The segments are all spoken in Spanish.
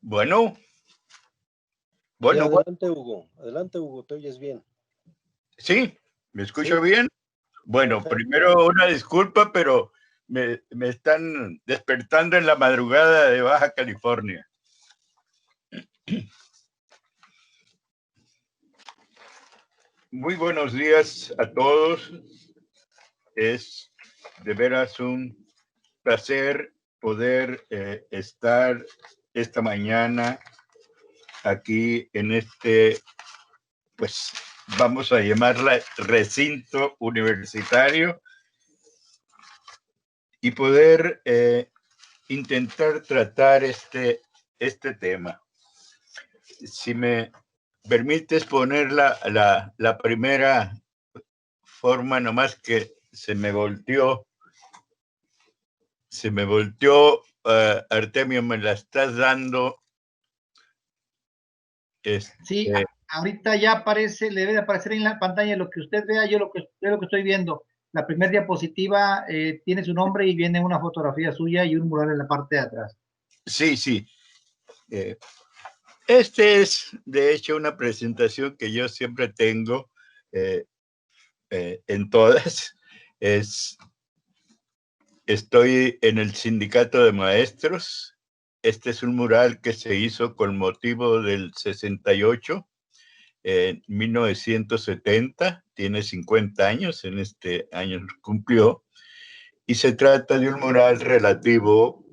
Bueno, Sí, bueno, adelante, Hugo, te oyes bien. sí, ¿me escucho Sí, bien? Bueno, perfecto. primero una disculpa, pero me están despertando en la madrugada de Baja California. Muy buenos días a todos. Es de veras un placer poder estar esta mañana aquí en pues vamos a llamarla recinto universitario y poder intentar tratar este tema. Si me permites poner la primera forma, nomás que se me volteó, Artemio, me la estás dando. Sí, ahorita ya aparece, le debe de aparecer en la pantalla lo que usted vea, yo lo que estoy viendo. La primera diapositiva tiene su nombre y viene una fotografía suya y un mural en la parte de atrás. Sí, sí. Este es, de hecho, una presentación que yo siempre tengo en todas. Estoy en el sindicato de maestros. Este es un mural que se hizo con motivo del 68, en 1970. Tiene 50 años, en este año cumplió. Y se trata de un mural relativo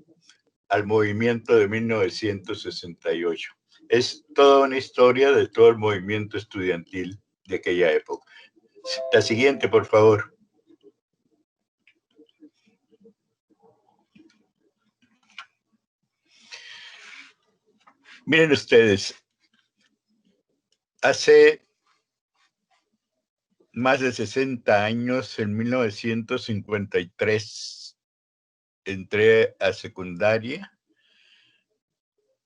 al movimiento de 1968. Es toda una historia de todo el movimiento estudiantil de aquella época. La siguiente, por favor. Miren ustedes, hace más de 60 años, en 1953, entré a secundaria.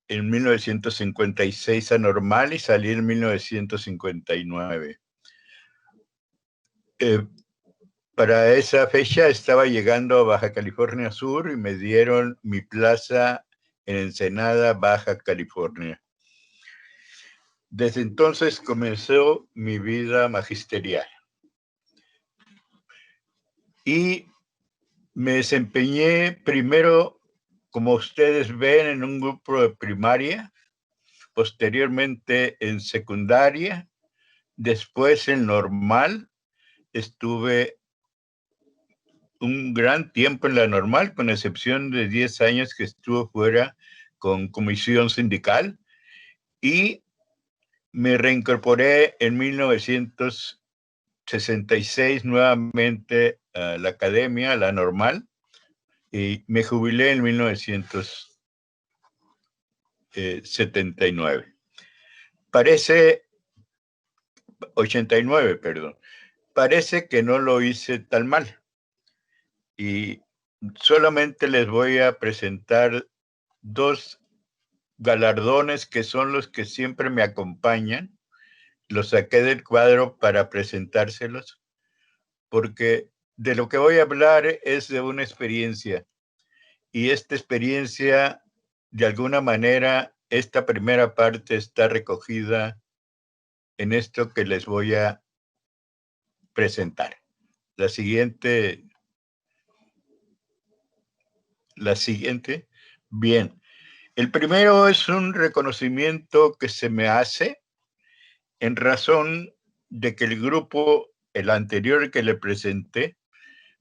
En 1956 a normal y salí en 1959. Para esa fecha estaba llegando a Baja California Sur y me dieron mi plaza en Ensenada, Baja California. Desde entonces comenzó mi vida magisterial. Y me desempeñé primero, como ustedes ven, en un grupo de primaria, posteriormente en secundaria, después en normal. Estuve un gran tiempo en la normal, con excepción de 10 años que estuve fuera con comisión sindical, y me reincorporé en 1966 nuevamente a la academia, a la normal, y me jubilé en 1979. 89, perdón. Parece que no lo hice tan mal. Y solamente les voy a presentar dos galardones que son los que siempre me acompañan. Los saqué del cuadro para presentárselos, porque de lo que voy a hablar es de una experiencia. Y esta experiencia, de alguna manera, esta primera parte está recogida en esto que les voy a presentar. La siguiente. Bien. El primero es un reconocimiento que se me hace en razón de que el grupo, el anterior que le presenté,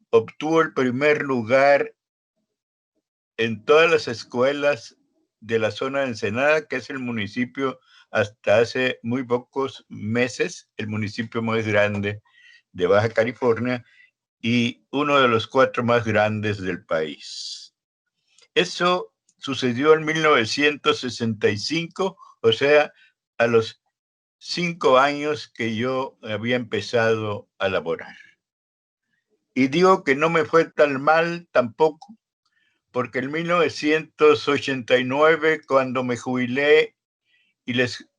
obtuvo el primer lugar en todas las escuelas de la zona de Ensenada, que es el municipio hasta hace muy pocos meses, el municipio más grande de Baja California y uno de los 4 más grandes del país. Eso sucedió en 1965, o sea, a los 5 años que yo había empezado a laborar. Y digo que no me fue tan mal tampoco, porque en 1989, cuando me jubilé y les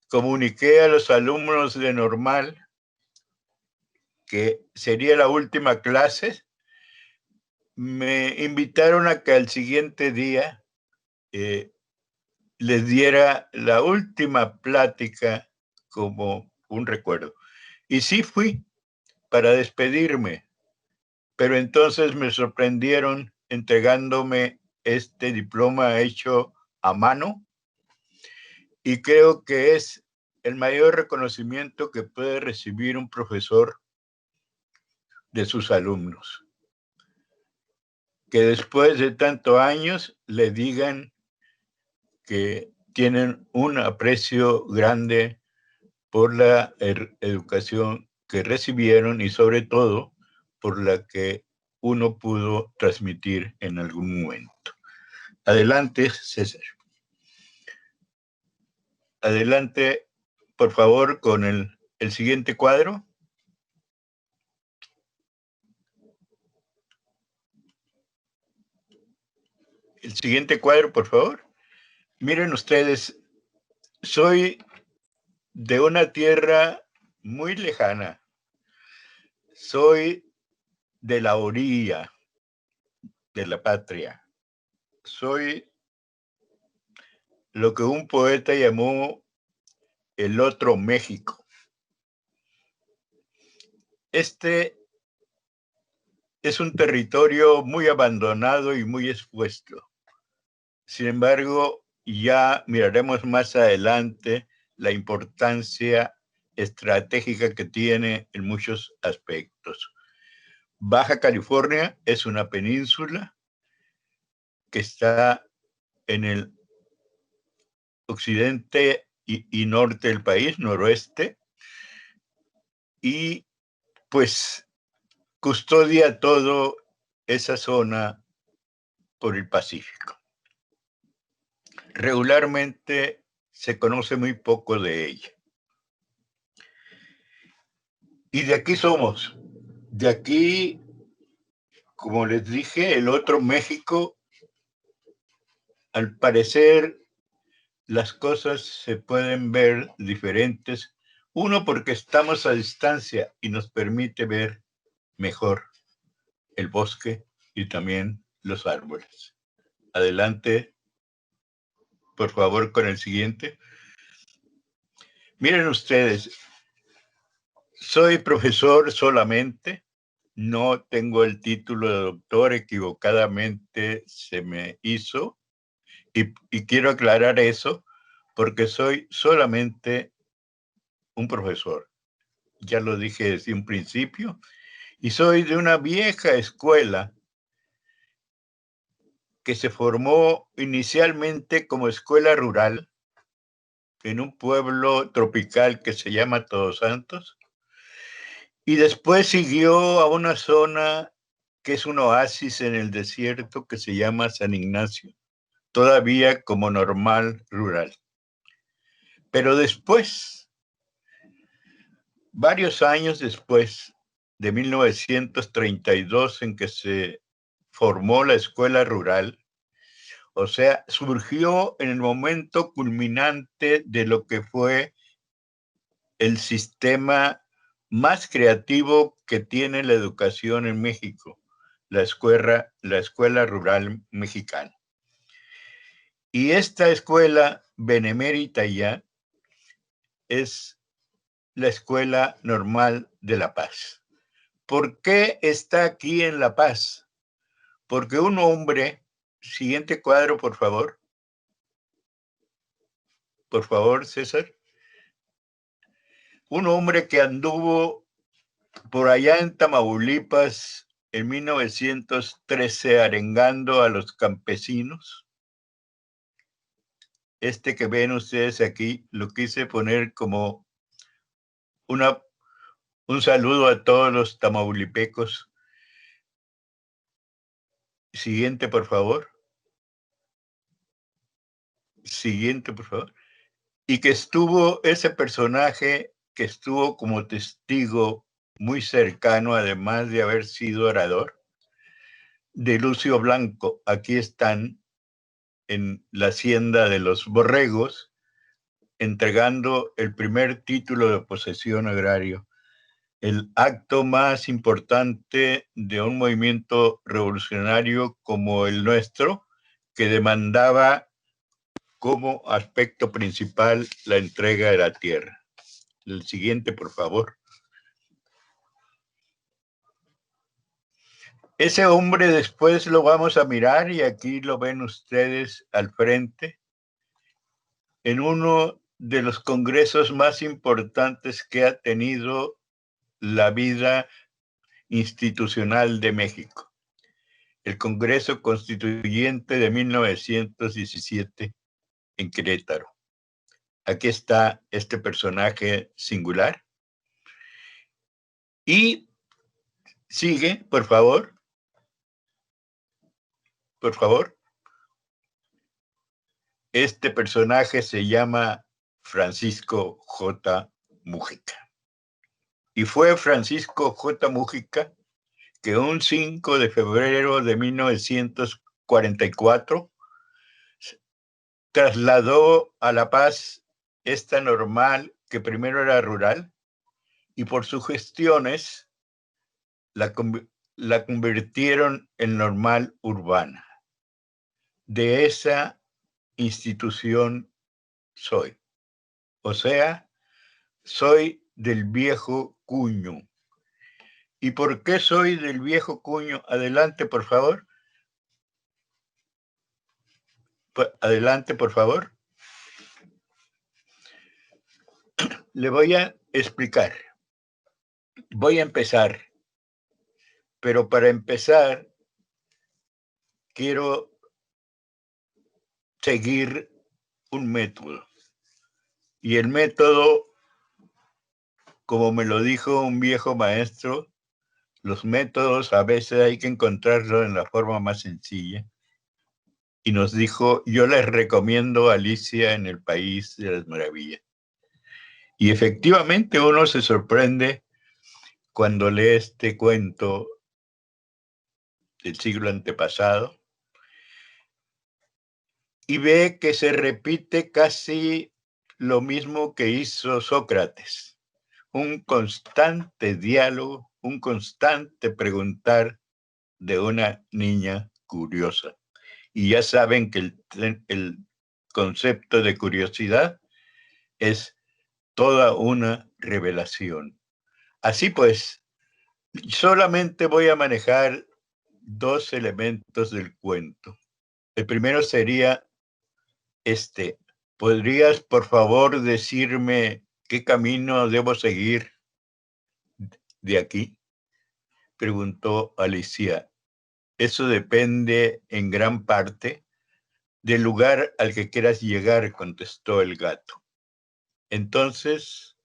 comuniqué a los alumnos de normal que sería la última clase, me invitaron a que al siguiente día les diera la última plática como un recuerdo. Y sí fui para despedirme, pero entonces me sorprendieron entregándome este diploma hecho a mano, y creo que es el mayor reconocimiento que puede recibir un profesor de sus alumnos. Que después de tantos años le digan que tienen un aprecio grande por la educación que recibieron y sobre todo por la que uno pudo transmitir en algún momento. Adelante, César. Adelante, por favor, con el siguiente cuadro. El siguiente cuadro, por favor. Miren ustedes, soy de una tierra muy lejana. Soy de la orilla de la patria. Soy lo que un poeta llamó el otro México. Este es un territorio muy abandonado y muy expuesto. Sin embargo, ya miraremos más adelante la importancia estratégica que tiene en muchos aspectos. Baja California es una península que está en el occidente y norte del país, noroeste, y pues custodia toda esa zona por el Pacífico. Regularmente se conoce muy poco de ella. Y de aquí somos. De aquí, como les dije, el otro México, al parecer las cosas se pueden ver diferentes. Uno, porque estamos a distancia y nos permite ver mejor el bosque y también los árboles. Adelante, por favor, con el siguiente. Miren ustedes, soy profesor solamente, no tengo el título de doctor, equivocadamente se me hizo, y quiero aclarar eso porque soy solamente un profesor. Ya lo dije desde un principio, y soy de una vieja escuela que se formó inicialmente como escuela rural en un pueblo tropical que se llama Todos Santos, y después siguió a una zona que es un oasis en el desierto que se llama San Ignacio, todavía como normal rural. Pero después, varios años después de 1932, en que se formó la escuela rural, o sea, surgió en el momento culminante de lo que fue el sistema más creativo que tiene la educación en México, la escuela rural mexicana. Y esta escuela benemérita ya es la Escuela Normal de La Paz. ¿Por qué está aquí en La Paz? Porque un hombre, siguiente cuadro, por favor. Por favor, César. Un hombre que anduvo por allá en Tamaulipas en 1913 arengando a los campesinos. Este que ven ustedes aquí lo quise poner como un saludo a todos los tamaulipecos. Siguiente, por favor. Siguiente, por favor. Y que estuvo ese personaje que estuvo como testigo muy cercano, además de haber sido orador, de Lucio Blanco. Aquí están en la hacienda de los Borregos, entregando el primer título de posesión agrario, el acto más importante de un movimiento revolucionario como el nuestro, que demandaba como aspecto principal la entrega de la tierra. El siguiente, por favor. Ese hombre después lo vamos a mirar y aquí lo ven ustedes al frente en uno de los congresos más importantes que ha tenido la vida institucional de México, el Congreso Constituyente de 1917 en Querétaro. Aquí está este personaje singular. Y sigue, por favor. Por favor. Este personaje se llama Francisco J. Múgica. Y fue Francisco J. Múgica que un 5 de febrero de 1944 trasladó a La Paz esta normal, que primero era rural, y por sus gestiones la convirtieron en normal urbana. De esa institución soy. O sea, soy del viejo cuño. ¿Y por qué soy del viejo cuño? Adelante, por favor. Adelante, por favor. Le voy a explicar. Voy a empezar. Pero para empezar, quiero seguir un método. Y el método, como me lo dijo un viejo maestro, los métodos a veces hay que encontrarlos en la forma más sencilla. Y nos dijo, yo les recomiendo Alicia en el País de las Maravillas. Y efectivamente uno se sorprende cuando lee este cuento del siglo antepasado y ve que se repite casi lo mismo que hizo Sócrates. Un constante diálogo, un constante preguntar de una niña curiosa. Y ya saben que el concepto de curiosidad es toda una revelación. Así pues, solamente voy a manejar dos elementos del cuento. El primero sería este. ¿Podrías, por favor, decirme qué camino debo seguir de aquí? Preguntó Alicia. Eso depende en gran parte del lugar al que quieras llegar, contestó el gato. Entonces,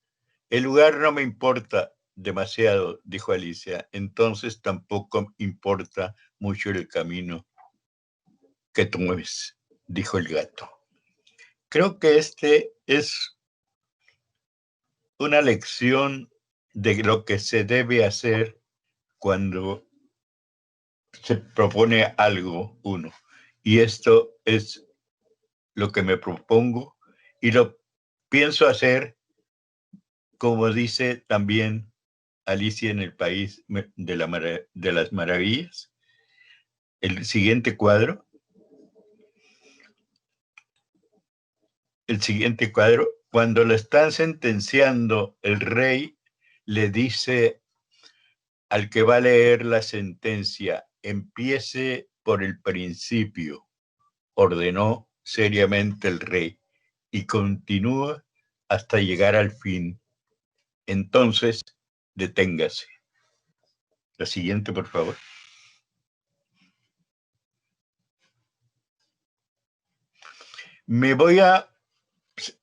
el lugar no me importa demasiado, dijo Alicia. Entonces tampoco importa mucho el camino que tomes, dijo el gato. Creo que este es una lección de lo que se debe hacer cuando se propone algo uno. Y esto es lo que me propongo y lo pienso hacer, como dice también Alicia en el País de las Maravillas. El siguiente cuadro. El siguiente cuadro. Cuando lo están sentenciando, el rey le dice al que va a leer la sentencia, empiece por el principio, ordenó seriamente el rey, y continúa hasta llegar al fin. Entonces, deténgase. La siguiente, por favor. Me voy a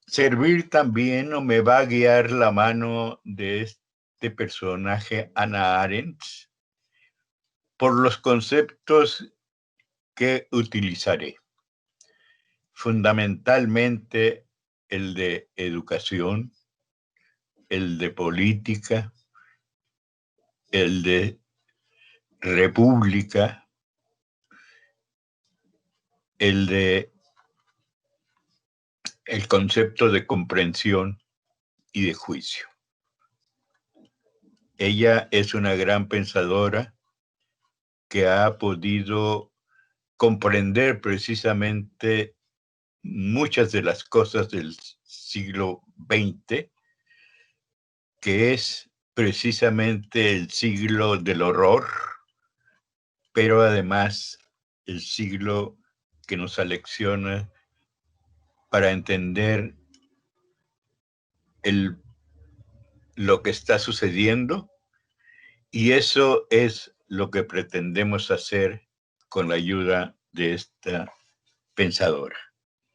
servir también, o me va a guiar la mano de este personaje, Hannah Arendt, por los conceptos que utilizaré. Fundamentalmente el de educación, el de política, el de república, el concepto de comprensión y de juicio. Ella es una gran pensadora que ha podido comprender precisamente muchas de las cosas del siglo XX, que es precisamente el siglo del horror, pero además el siglo que nos alecciona para entender lo que está sucediendo, y eso es lo que pretendemos hacer con la ayuda de esta pensadora.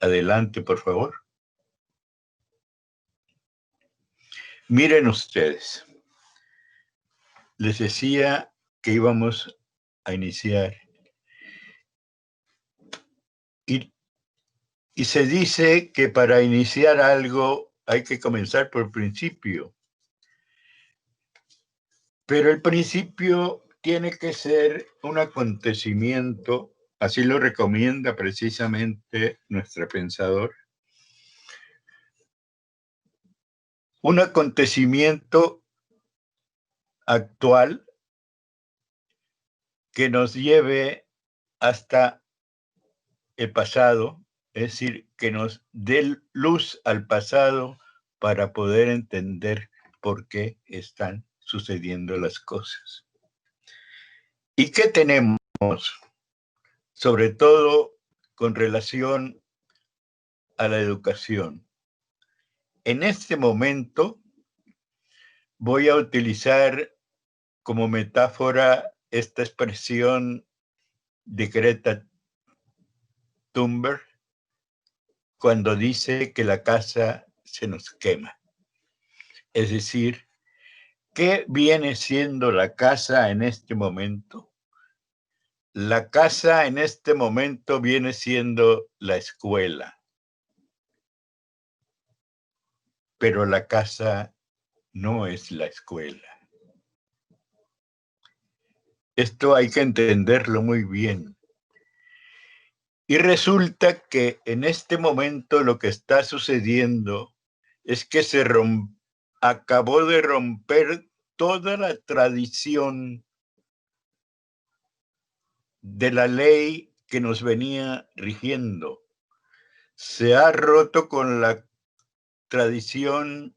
Adelante, por favor. Miren ustedes, les decía que íbamos a iniciar y se dice que para iniciar algo hay que comenzar por el principio. Pero el principio tiene que ser un acontecimiento, así lo recomienda precisamente nuestro pensador, un acontecimiento actual que nos lleve hasta el pasado, es decir, que nos dé luz al pasado para poder entender por qué están sucediendo las cosas. ¿Y qué tenemos? Sobre todo con relación a la educación. En este momento voy a utilizar como metáfora esta expresión de Greta Thunberg cuando dice que la casa se nos quema. Es decir, ¿qué viene siendo la casa en este momento? La casa en este momento viene siendo la escuela, pero la casa no es la escuela. Esto hay que entenderlo muy bien. Y resulta que en este momento lo que está sucediendo es que acabó de romper toda la tradición de la ley que nos venía rigiendo. Se ha roto con la tradición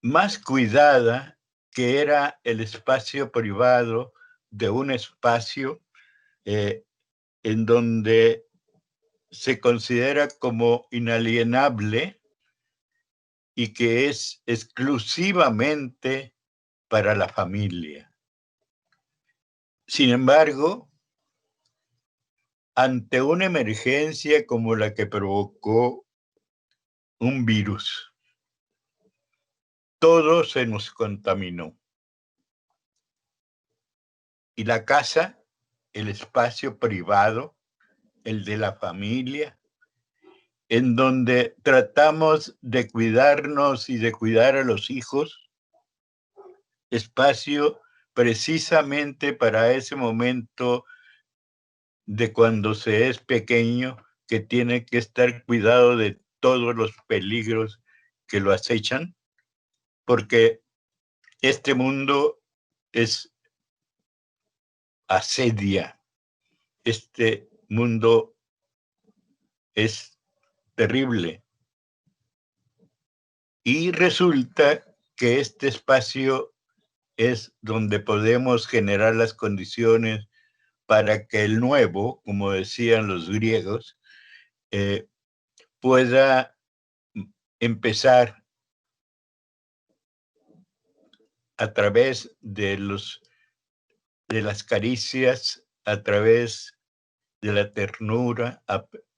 más cuidada, que era el espacio privado de un espacio en donde se considera como inalienable y que es exclusivamente para la familia. Sin embargo, ante una emergencia como la que provocó un virus, todo se nos contaminó. Y la casa, el espacio privado, el de la familia, en donde tratamos de cuidarnos y de cuidar a los hijos, espacio precisamente para ese momento de cuando se es pequeño, que tiene que estar cuidado de todos los peligros que lo acechan, porque este mundo asedia, este mundo es terrible. Y resulta que este espacio es donde podemos generar las condiciones para que el nuevo, como decían los griegos, pueda empezar a través de las caricias, a través de la ternura,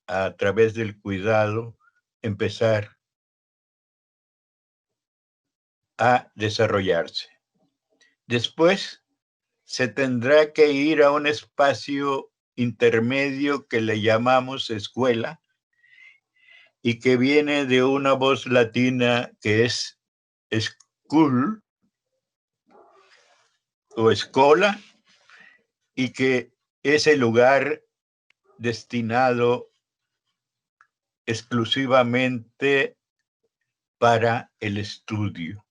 a través del cuidado, empezar a desarrollarse. Después se tendrá que ir a un espacio intermedio que le llamamos escuela y que viene de una voz latina que es school o escola, y que es el lugar destinado exclusivamente para el estudio.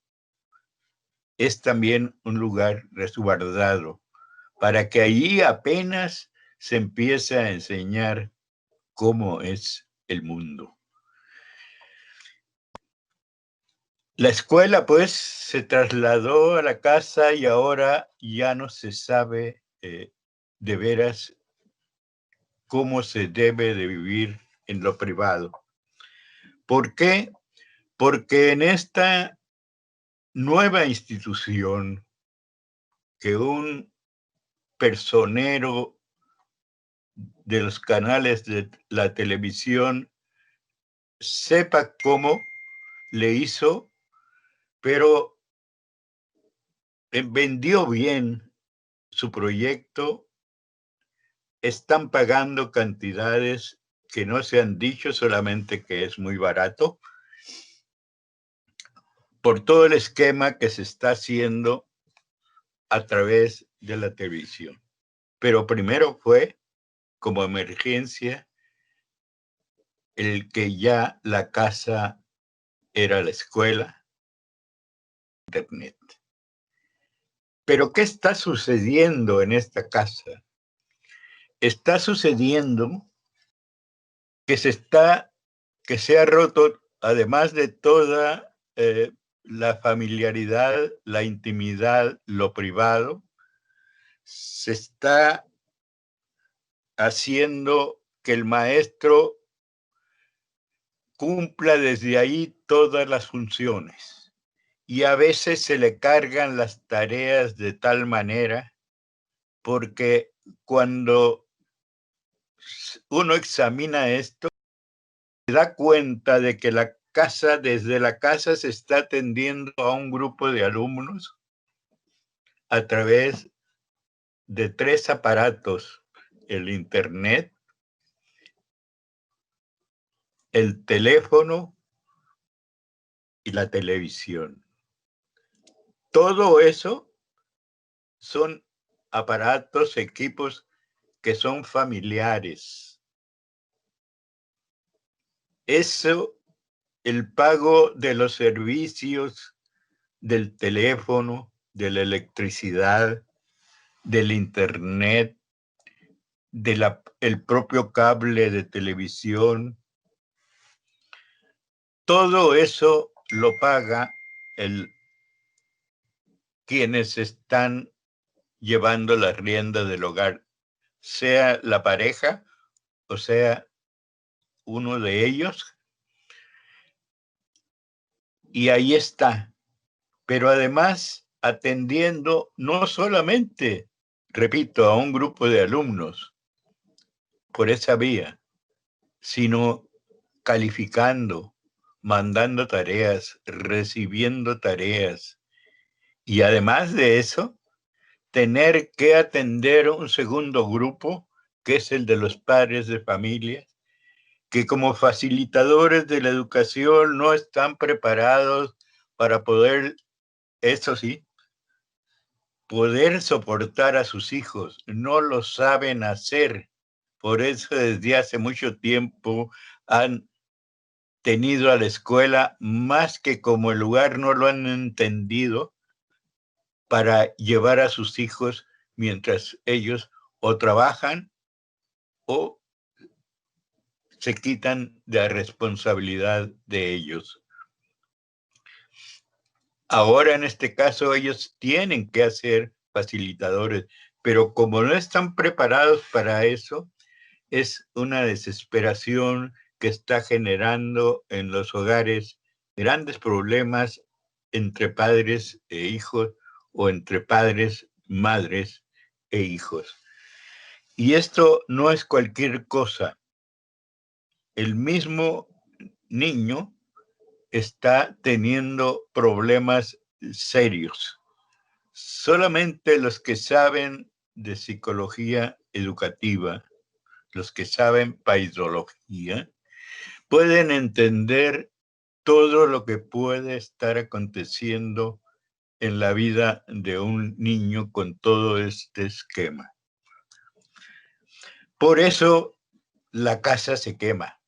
Es también un lugar resguardado para que allí apenas se empiece a enseñar cómo es el mundo. La escuela, pues, se trasladó a la casa y ahora ya no se sabe de veras cómo se debe de vivir en lo privado. ¿Por qué? Porque en esta nueva institución que un personero de los canales de la televisión sepa cómo le hizo, pero vendió bien su proyecto, están pagando cantidades que no se han dicho, solamente que es muy barato, por todo el esquema que se está haciendo a través de la televisión. Pero primero fue como emergencia el que ya la casa era la escuela, internet. Pero ¿qué está sucediendo en esta casa? Está sucediendo que se ha roto, además de toda la familiaridad, la intimidad, lo privado, se está haciendo que el maestro cumpla desde ahí todas las funciones. Y a veces se le cargan las tareas de tal manera, porque cuando uno examina esto, se da cuenta de que desde la casa se está atendiendo a un grupo de alumnos a través de 3 aparatos: el internet, el teléfono y la televisión. Todo eso son aparatos, equipos que son familiares. Eso, el pago de los servicios del teléfono, de la electricidad, del internet, el propio cable de televisión, todo eso lo paga quienes están llevando las riendas del hogar, sea la pareja o sea uno de ellos. Y ahí está. Pero además atendiendo no solamente, repito, a un grupo de alumnos por esa vía, sino calificando, mandando tareas, recibiendo tareas. Y además de eso, tener que atender un segundo grupo, que es el de los padres de familia, que como facilitadores de la educación no están preparados para poder, eso sí, poder soportar a sus hijos. No lo saben hacer. Por eso desde hace mucho tiempo han tenido a la escuela más que como el lugar, no lo han entendido, para llevar a sus hijos mientras ellos o trabajan o se quitan de la responsabilidad de ellos. Ahora, en este caso, ellos tienen que ser facilitadores, pero como no están preparados para eso, es una desesperación que está generando en los hogares grandes problemas entre padres e hijos o entre padres, madres e hijos. Y esto no es cualquier cosa. El mismo niño está teniendo problemas serios. Solamente los que saben de psicología educativa, los que saben paidología, pueden entender todo lo que puede estar aconteciendo en la vida de un niño con todo este esquema. Por eso la casa se quema.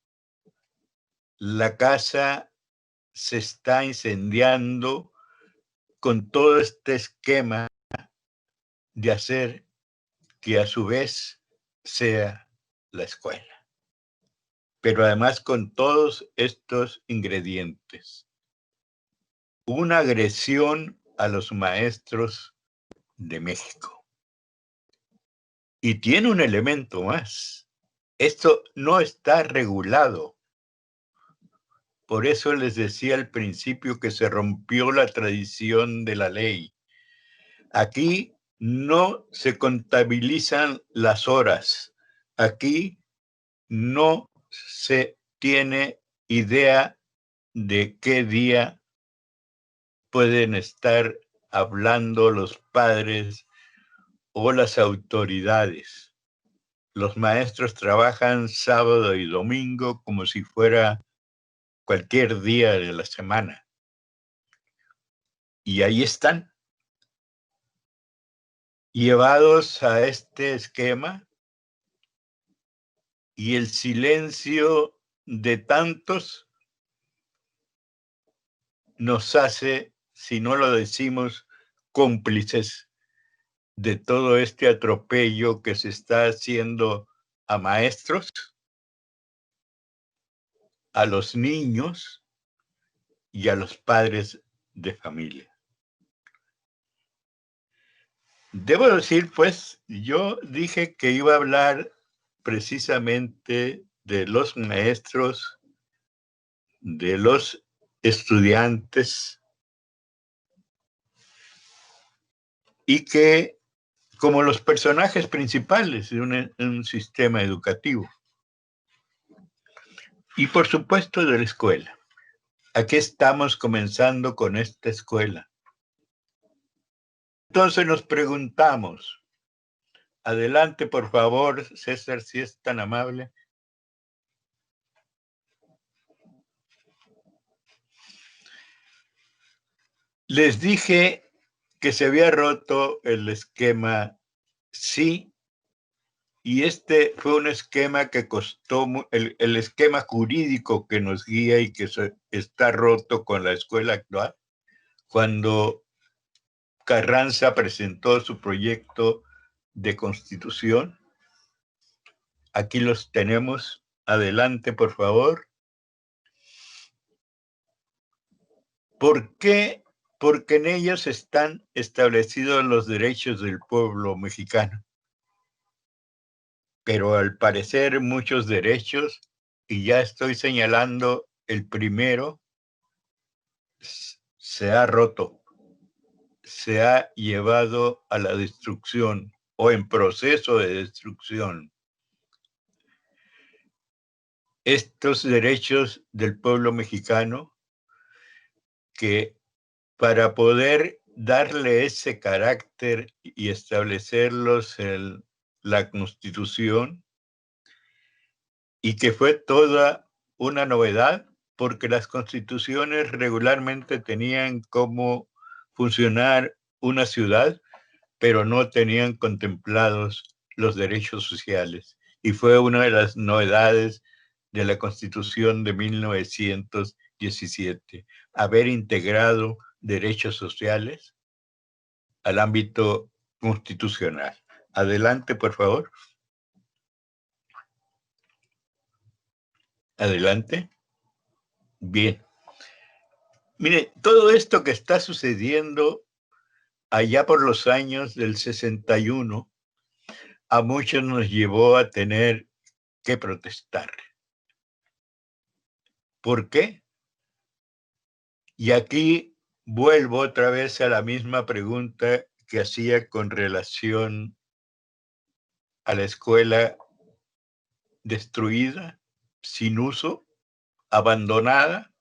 La casa se está incendiando con todo este esquema de hacer que a su vez sea la escuela. pero además con todos estos ingredientes. Una agresión a los maestros de México. Y tiene un elemento más. Esto no está regulado. Por eso les decía al principio que se rompió la tradición de la ley. Aquí no se contabilizan las horas. Aquí no se tiene idea de qué día pueden estar hablando los padres o las autoridades. Los maestros trabajan sábado y domingo como si fuera cualquier día de la semana. Y ahí están, llevados a este esquema, y el silencio de tantos nos hace, si no lo decimos, cómplices de todo este atropello que se está haciendo a maestros, a los niños y a los padres de familia. Debo decir, pues, yo dije que iba a hablar precisamente de los maestros, de los estudiantes, y que como los personajes principales de un sistema educativo. Y por supuesto de la escuela. Aquí estamos comenzando con esta escuela. Entonces nos preguntamos, adelante por favor, César, si es tan amable. Les dije que se había roto el esquema, sí, y este fue un esquema que costó, el esquema jurídico que nos guía y que está roto con la escuela actual. Cuando Carranza presentó su proyecto de constitución, aquí los tenemos. Adelante, por favor. ¿Por qué? Porque en ellos están establecidos los derechos del pueblo mexicano. Pero al parecer muchos derechos, y ya estoy señalando el primero, se ha roto, se ha llevado a la destrucción o en proceso de destrucción. Estos derechos del pueblo mexicano, que para poder darle ese carácter y establecerlos en la Constitución, y que fue toda una novedad, porque las constituciones regularmente tenían cómo funcionar una ciudad, pero no tenían contemplados los derechos sociales. Y fue una de las novedades de la Constitución de 1917, haber integrado derechos sociales al ámbito constitucional. Adelante, por favor. Adelante. Bien. Mire, todo esto que está sucediendo allá por los años del 61, a muchos nos llevó a tener que protestar. ¿Por qué? Y aquí vuelvo otra vez a la misma pregunta que hacía con relación a la escuela destruida, sin uso, abandonada,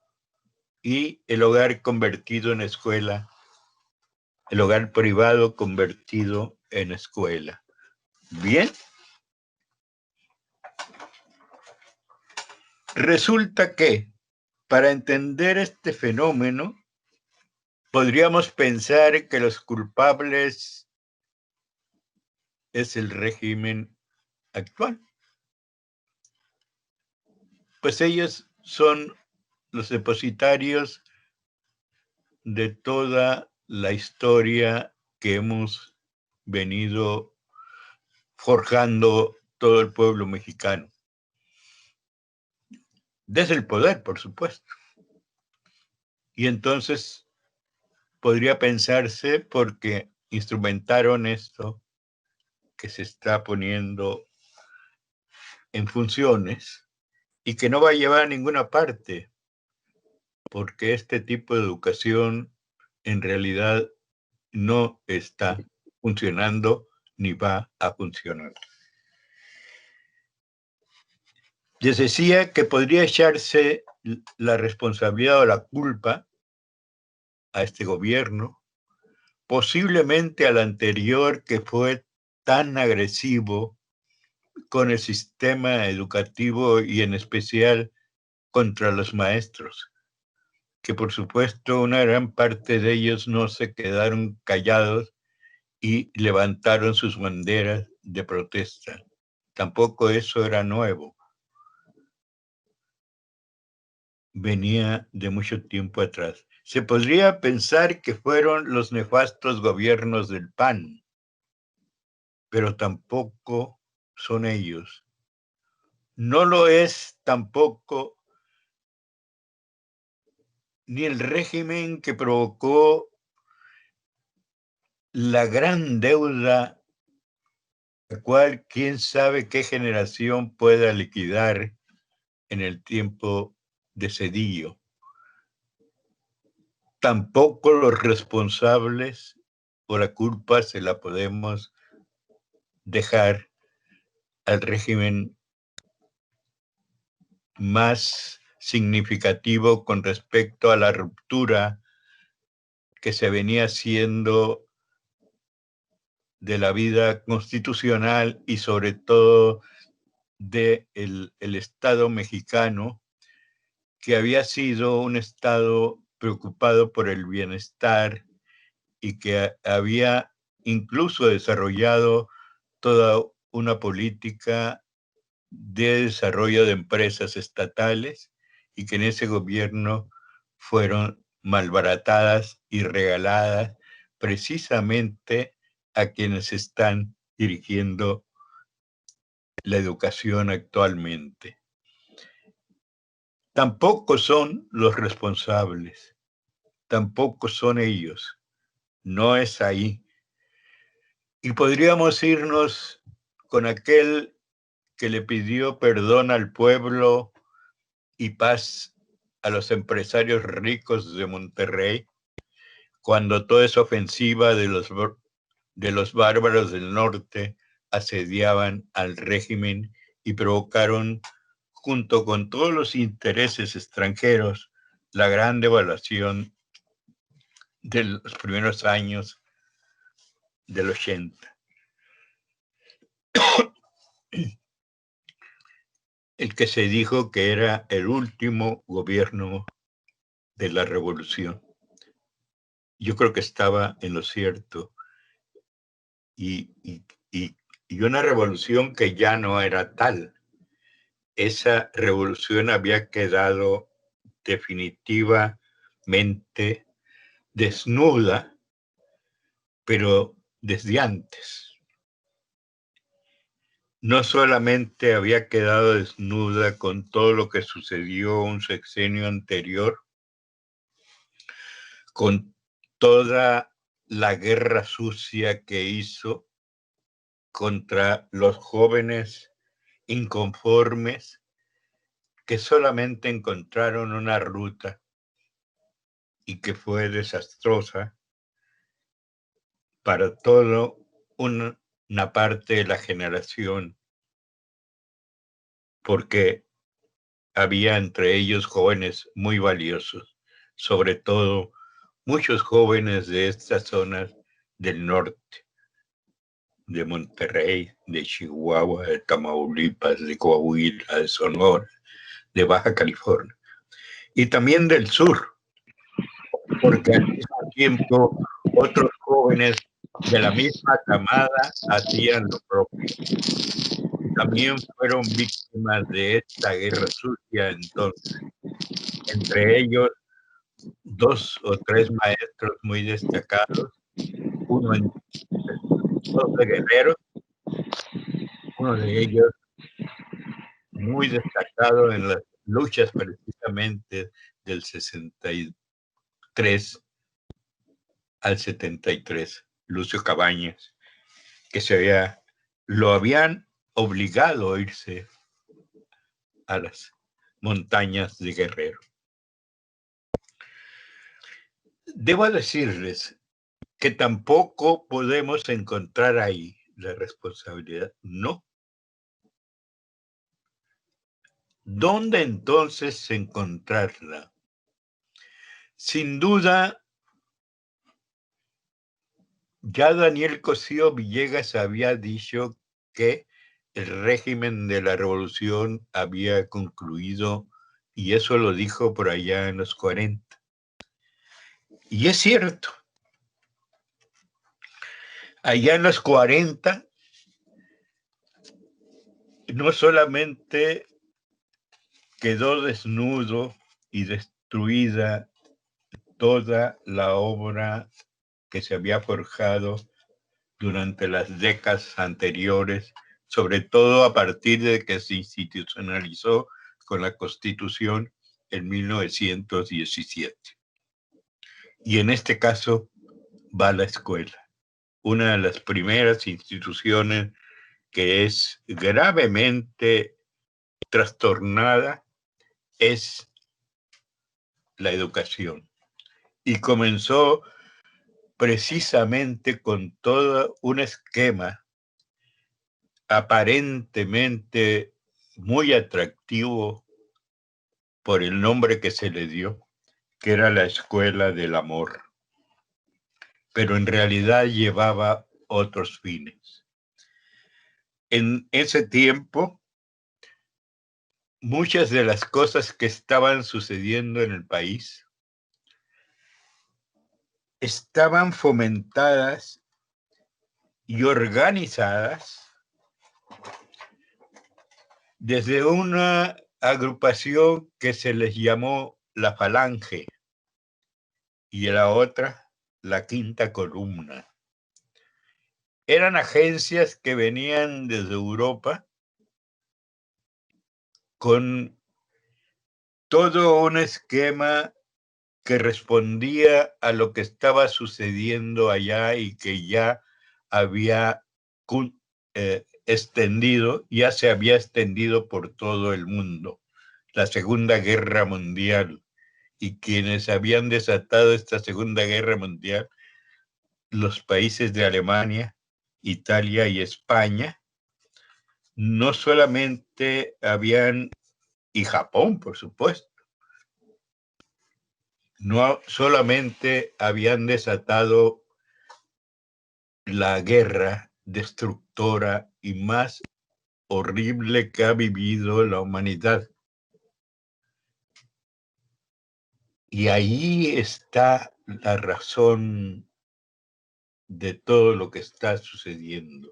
y el hogar convertido en escuela, el hogar privado convertido en escuela. Bien. Resulta que para entender este fenómeno, podríamos pensar que los culpables es el régimen actual. Pues ellos son los depositarios de toda la historia que hemos venido forjando todo el pueblo mexicano. desde el poder, por supuesto. Y entonces podría pensarse, porque instrumentaron esto que se está poniendo en funciones y que no va a llevar a ninguna parte, porque este tipo de educación en realidad no está funcionando ni va a funcionar. Les decía que podría echarse la responsabilidad o la culpa a este gobierno, posiblemente al anterior, que fue tan agresivo con el sistema educativo y en especial contra los maestros, que por supuesto una gran parte de ellos no se quedaron callados y levantaron sus banderas de protesta. Tampoco eso era nuevo. Venía de mucho tiempo atrás. Se podría pensar que fueron los nefastos gobiernos del PAN, pero tampoco son ellos. No lo es tampoco ni el régimen que provocó la gran deuda, la cual quién sabe qué generación pueda liquidar en el tiempo de Cedillo. Tampoco los responsables, o la culpa se la podemos dejar al régimen más significativo con respecto a la ruptura que se venía haciendo de la vida constitucional y sobre todo del el Estado mexicano, que había sido un Estado preocupado por el bienestar y que había incluso desarrollado toda una política de desarrollo de empresas estatales y que en ese gobierno fueron malbaratadas y regaladas precisamente a quienes están dirigiendo la educación actualmente. Tampoco son los responsables, tampoco son ellos, no es ahí. Y podríamos irnos con aquel que le pidió perdón al pueblo y paz a los empresarios ricos de Monterrey, cuando toda esa ofensiva de los bárbaros del norte asediaban al régimen y provocaron, junto con todos los intereses extranjeros, la gran devaluación de los primeros años del 80. El que se dijo que era el último gobierno de la revolución. Yo creo que estaba en lo cierto. Y una revolución que ya no era tal. Esa revolución había quedado definitivamente desnuda, pero desde antes. No solamente había quedado desnuda con todo lo que sucedió un sexenio anterior, con toda la guerra sucia que hizo contra los jóvenes inconformes que solamente encontraron una ruta y que fue desastrosa para toda una parte de la generación, porque había entre ellos jóvenes muy valiosos, sobre todo muchos jóvenes de estas zonas del norte, de Monterrey, de Chihuahua, de Tamaulipas, de Coahuila, de Sonora, de Baja California, y también del sur, porque al mismo tiempo otros jóvenes de la misma camada hacían lo propio. También fueron víctimas de esta guerra sucia entonces, entre ellos 2 o 3 maestros muy destacados, uno en 12 guerreros, uno de ellos muy destacado en las luchas precisamente del 63 al 73, Lucio Cabañas, que lo habían obligado a irse a las montañas de Guerrero. Debo decirles que tampoco podemos encontrar ahí la responsabilidad. No. ¿Dónde entonces encontrarla? Sin duda, ya Daniel Cosío Villegas había dicho que el régimen de la revolución había concluido, y eso lo dijo por allá en los 40. Y es cierto. Allá en los 40, no solamente quedó desnudo y destruida toda la obra que se había forjado durante las décadas anteriores, sobre todo a partir de que se institucionalizó con la Constitución en 1917. Y en este caso va la escuela, una de las primeras instituciones que es gravemente trastornada es la educación. Y comenzó precisamente con todo un esquema aparentemente muy atractivo por el nombre que se le dio, que era la Escuela del Amor, pero en realidad llevaba otros fines. En ese tiempo, muchas de las cosas que estaban sucediendo en el país estaban fomentadas y organizadas desde una agrupación que se les llamó la Falange y la otra la Quinta Columna. Eran agencias que venían desde Europa con todo un esquema que respondía a lo que estaba sucediendo allá y que ya había ya se había extendido por todo el mundo. La Segunda Guerra Mundial, y quienes habían desatado esta Segunda Guerra Mundial, los países de Alemania, Italia y España, no solamente y Japón, por supuesto, no solamente habían desatado la guerra destructora y más horrible que ha vivido la humanidad. Y ahí está la razón de todo lo que está sucediendo.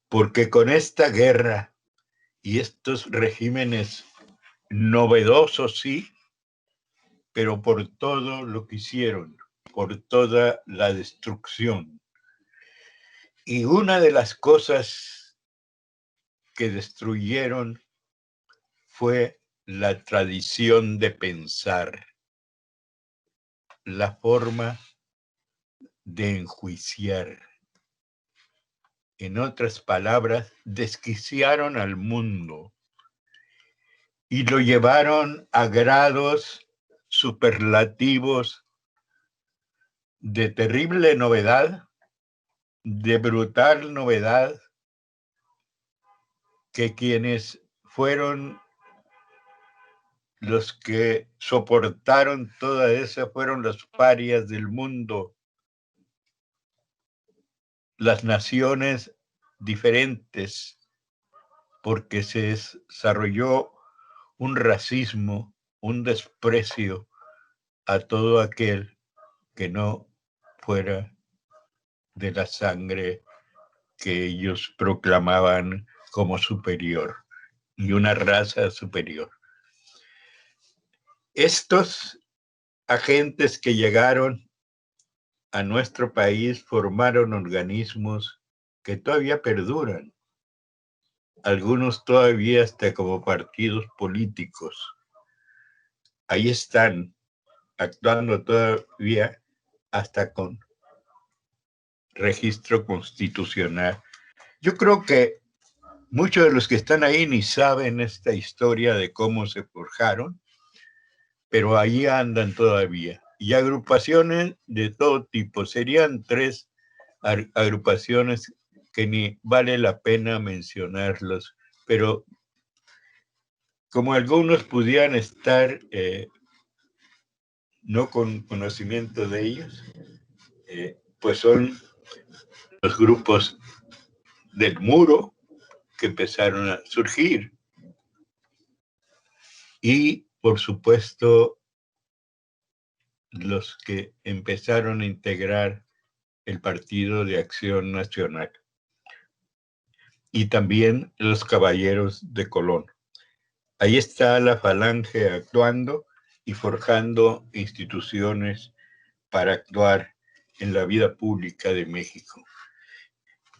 Porque con esta guerra y estos regímenes novedosos, sí, pero por todo lo que hicieron, por toda la destrucción. Y una de las cosas que destruyeron fue la tradición de pensar, la forma de enjuiciar. En otras palabras, desquiciaron al mundo y lo llevaron a grados superlativos de terrible novedad, de brutal novedad, que quienes fueron los que soportaron toda esa fueron los parias del mundo, las naciones diferentes, porque se desarrolló un racismo, un desprecio a todo aquel que no fuera de la sangre que ellos proclamaban como superior y una raza superior. Estos agentes que llegaron a nuestro país formaron organismos que todavía perduran. algunos todavía hasta como partidos políticos. Ahí están, actuando todavía hasta con registro constitucional. Yo creo que muchos de los que están ahí ni saben esta historia de cómo se forjaron, pero ahí andan todavía. Y agrupaciones de todo tipo. Serían 3 agrupaciones que ni vale la pena mencionarlos, pero como algunos pudieran estar no con conocimiento de ellos, pues son los grupos del muro que empezaron a surgir. Y, por supuesto, los que empezaron a integrar el Partido de Acción Nacional. Y también los caballeros de Colón. Ahí está la falange actuando y forjando instituciones para actuar en la vida pública de México.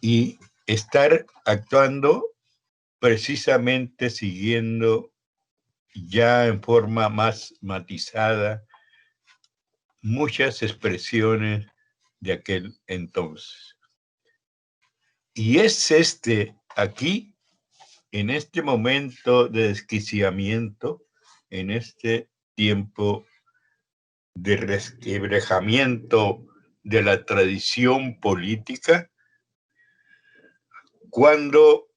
Y estar actuando precisamente siguiendo ya en forma más matizada muchas expresiones de aquel entonces. Y es aquí, en este momento de desquiciamiento, en este tiempo de resquebrajamiento de la tradición política, cuando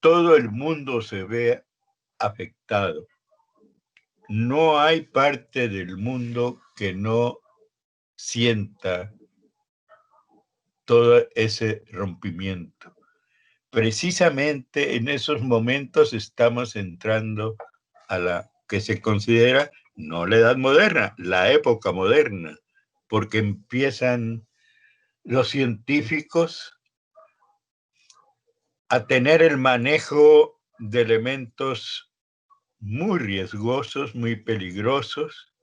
todo el mundo se ve afectado. No hay parte del mundo que no sienta todo ese rompimiento. Precisamente en esos momentos estamos entrando a la que se considera no la edad moderna, la época moderna, porque empiezan los científicos a tener el manejo de elementos muy riesgosos, muy peligrosos,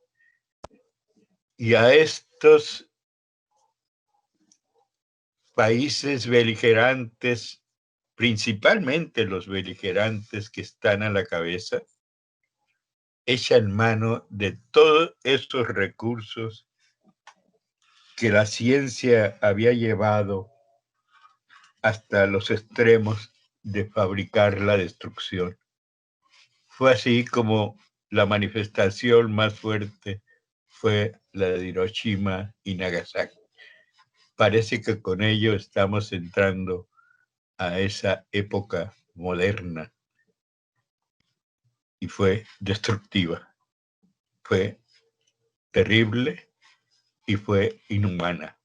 y a estos países beligerantes, principalmente los beligerantes que están a la cabeza, echan mano de todos estos recursos que la ciencia había llevado hasta los extremos de fabricar la destrucción. Fue así como la manifestación más fuerte fue la de Hiroshima y Nagasaki. Parece que con ello estamos entrando a esa época moderna y fue destructiva, fue terrible y fue inhumana.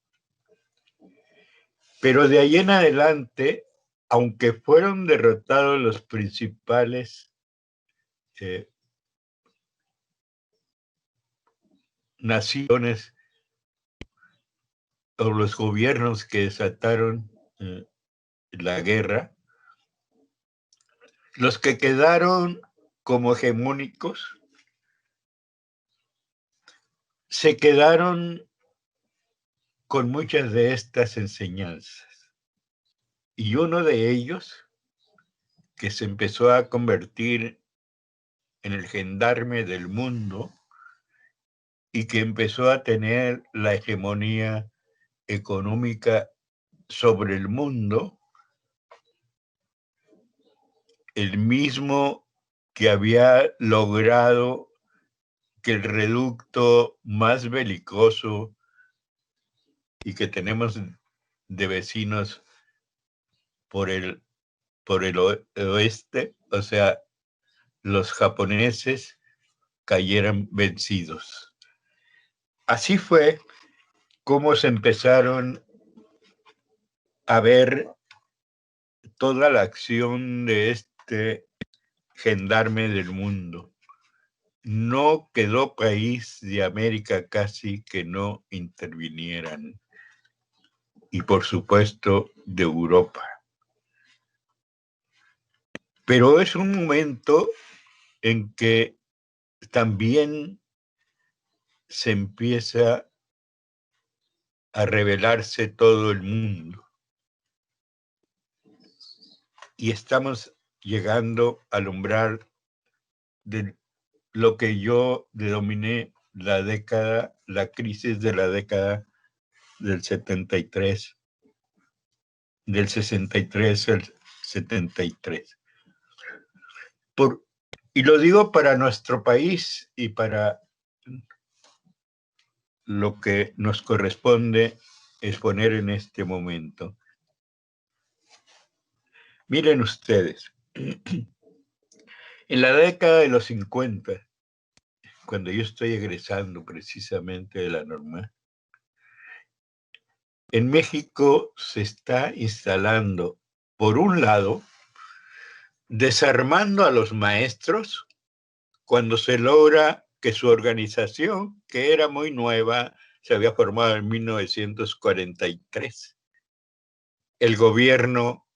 Pero de ahí en adelante, aunque fueron derrotados los principales naciones o los gobiernos que desataron la guerra, los que quedaron como hegemónicos se quedaron con muchas de estas enseñanzas. Y uno de ellos, que se empezó a convertir en el gendarme del mundo y que empezó a tener la hegemonía económica sobre el mundo, el mismo que había logrado que el reducto más belicoso y que tenemos de vecinos por el oeste, o sea, los japoneses, cayeran vencidos. Así fue como se empezaron a ver toda la acción de este gendarme del mundo. No quedó país de América casi que no intervinieran. Y por supuesto de Europa. Pero es un momento en que también se empieza a revelarse todo el mundo. y estamos llegando al umbral de lo que yo denominé la crisis de la década del 73, del 63 al 73. Y lo digo para nuestro país y para lo que nos corresponde exponer en este momento. Miren ustedes, en la década de los 50, cuando yo estoy egresando precisamente de la normal, en México se está instalando, por un lado, desarmando a los maestros cuando se logra que su organización, que era muy nueva, se había formado en 1943. El gobierno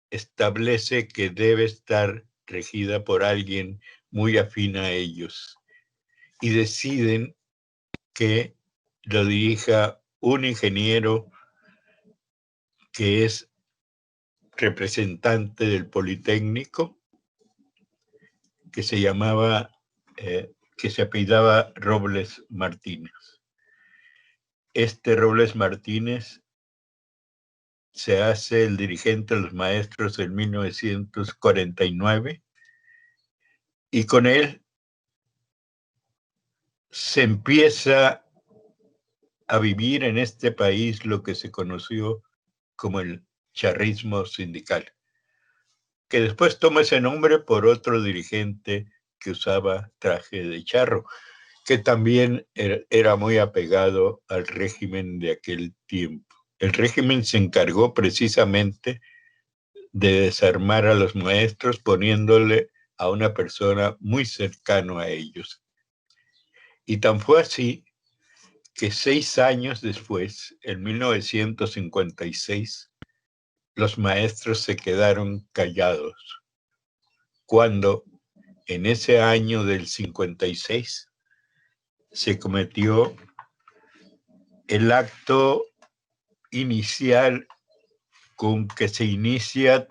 establece que debe estar regida por alguien muy afín a ellos y deciden que lo dirija un ingeniero que es representante del Politécnico, que se llamaba, que se apellidaba Robles Martínez. Este Robles Martínez se hace el dirigente de los maestros en 1949 y con él se empieza a vivir en este país lo que se conoció como el charrismo sindical, que después toma ese nombre por otro dirigente que usaba traje de charro, que también era muy apegado al régimen de aquel tiempo. El régimen se encargó precisamente de desarmar a los maestros poniéndole a una persona muy cercano a ellos. Y tan fue así que 6 años después, en 1956, los maestros se quedaron callados, cuando en ese año del 56 se cometió el acto inicial con que se inicia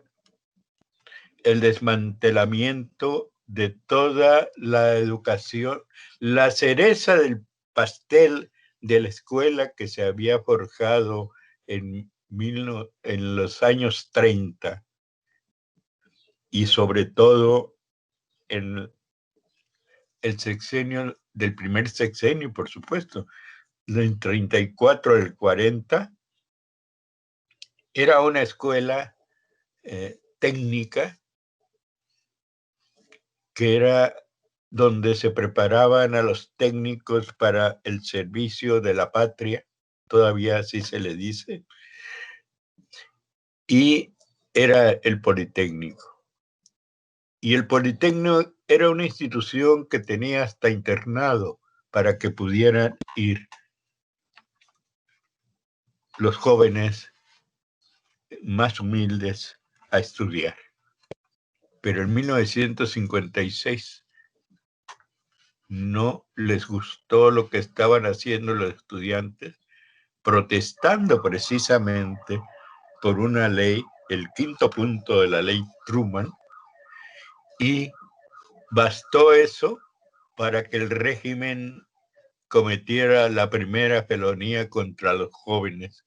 el desmantelamiento de toda la educación, la cereza del pastel de la escuela que se había forjado en los años 30 y sobre todo en el sexenio, del primer sexenio, por supuesto, del 34 al 40, era una escuela técnica que era donde se preparaban a los técnicos para el servicio de la patria, todavía así se le dice, y era el Politécnico. Y el Politécnico era una institución que tenía hasta internado para que pudieran ir los jóvenes más humildes a estudiar. Pero en 1956 no les gustó lo que estaban haciendo los estudiantes, protestando precisamente por una ley, el 5º punto de la ley Truman, y bastó eso para que el régimen cometiera la primera felonía contra los jóvenes,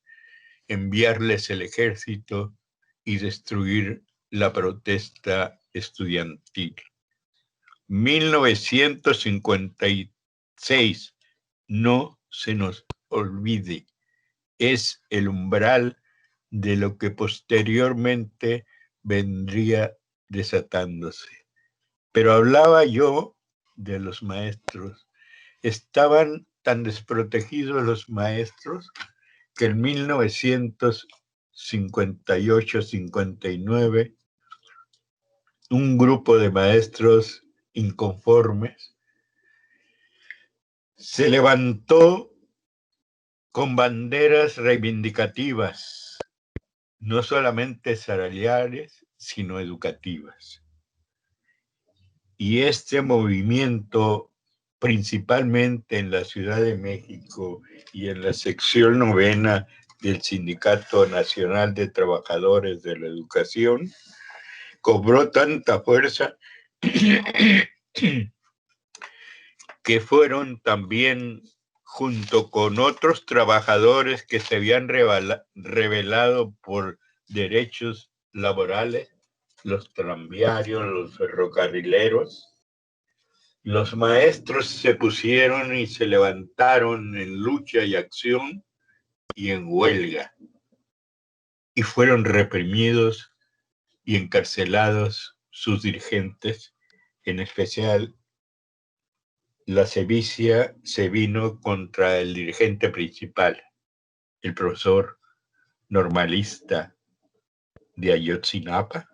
enviarles el ejército y destruir la protesta estudiantil. 1956, no se nos olvide, es el umbral de lo que posteriormente vendría desatándose. Pero hablaba yo de los maestros. Estaban tan desprotegidos los maestros que en 1958-59 un grupo de maestros inconformes se levantó con banderas reivindicativas, no solamente salariales, sino educativas. Y este movimiento, principalmente en la Ciudad de México y en la sección 9ª del Sindicato Nacional de Trabajadores de la Educación, cobró tanta fuerza que fueron también, junto con otros trabajadores que se habían rebelado por derechos laborales, los tranviarios, los ferrocarrileros, los maestros se pusieron y se levantaron en lucha y acción y en huelga, y fueron reprimidos y encarcelados sus dirigentes, en especial la sevicia se vino contra el dirigente principal, el profesor normalista de Ayotzinapa,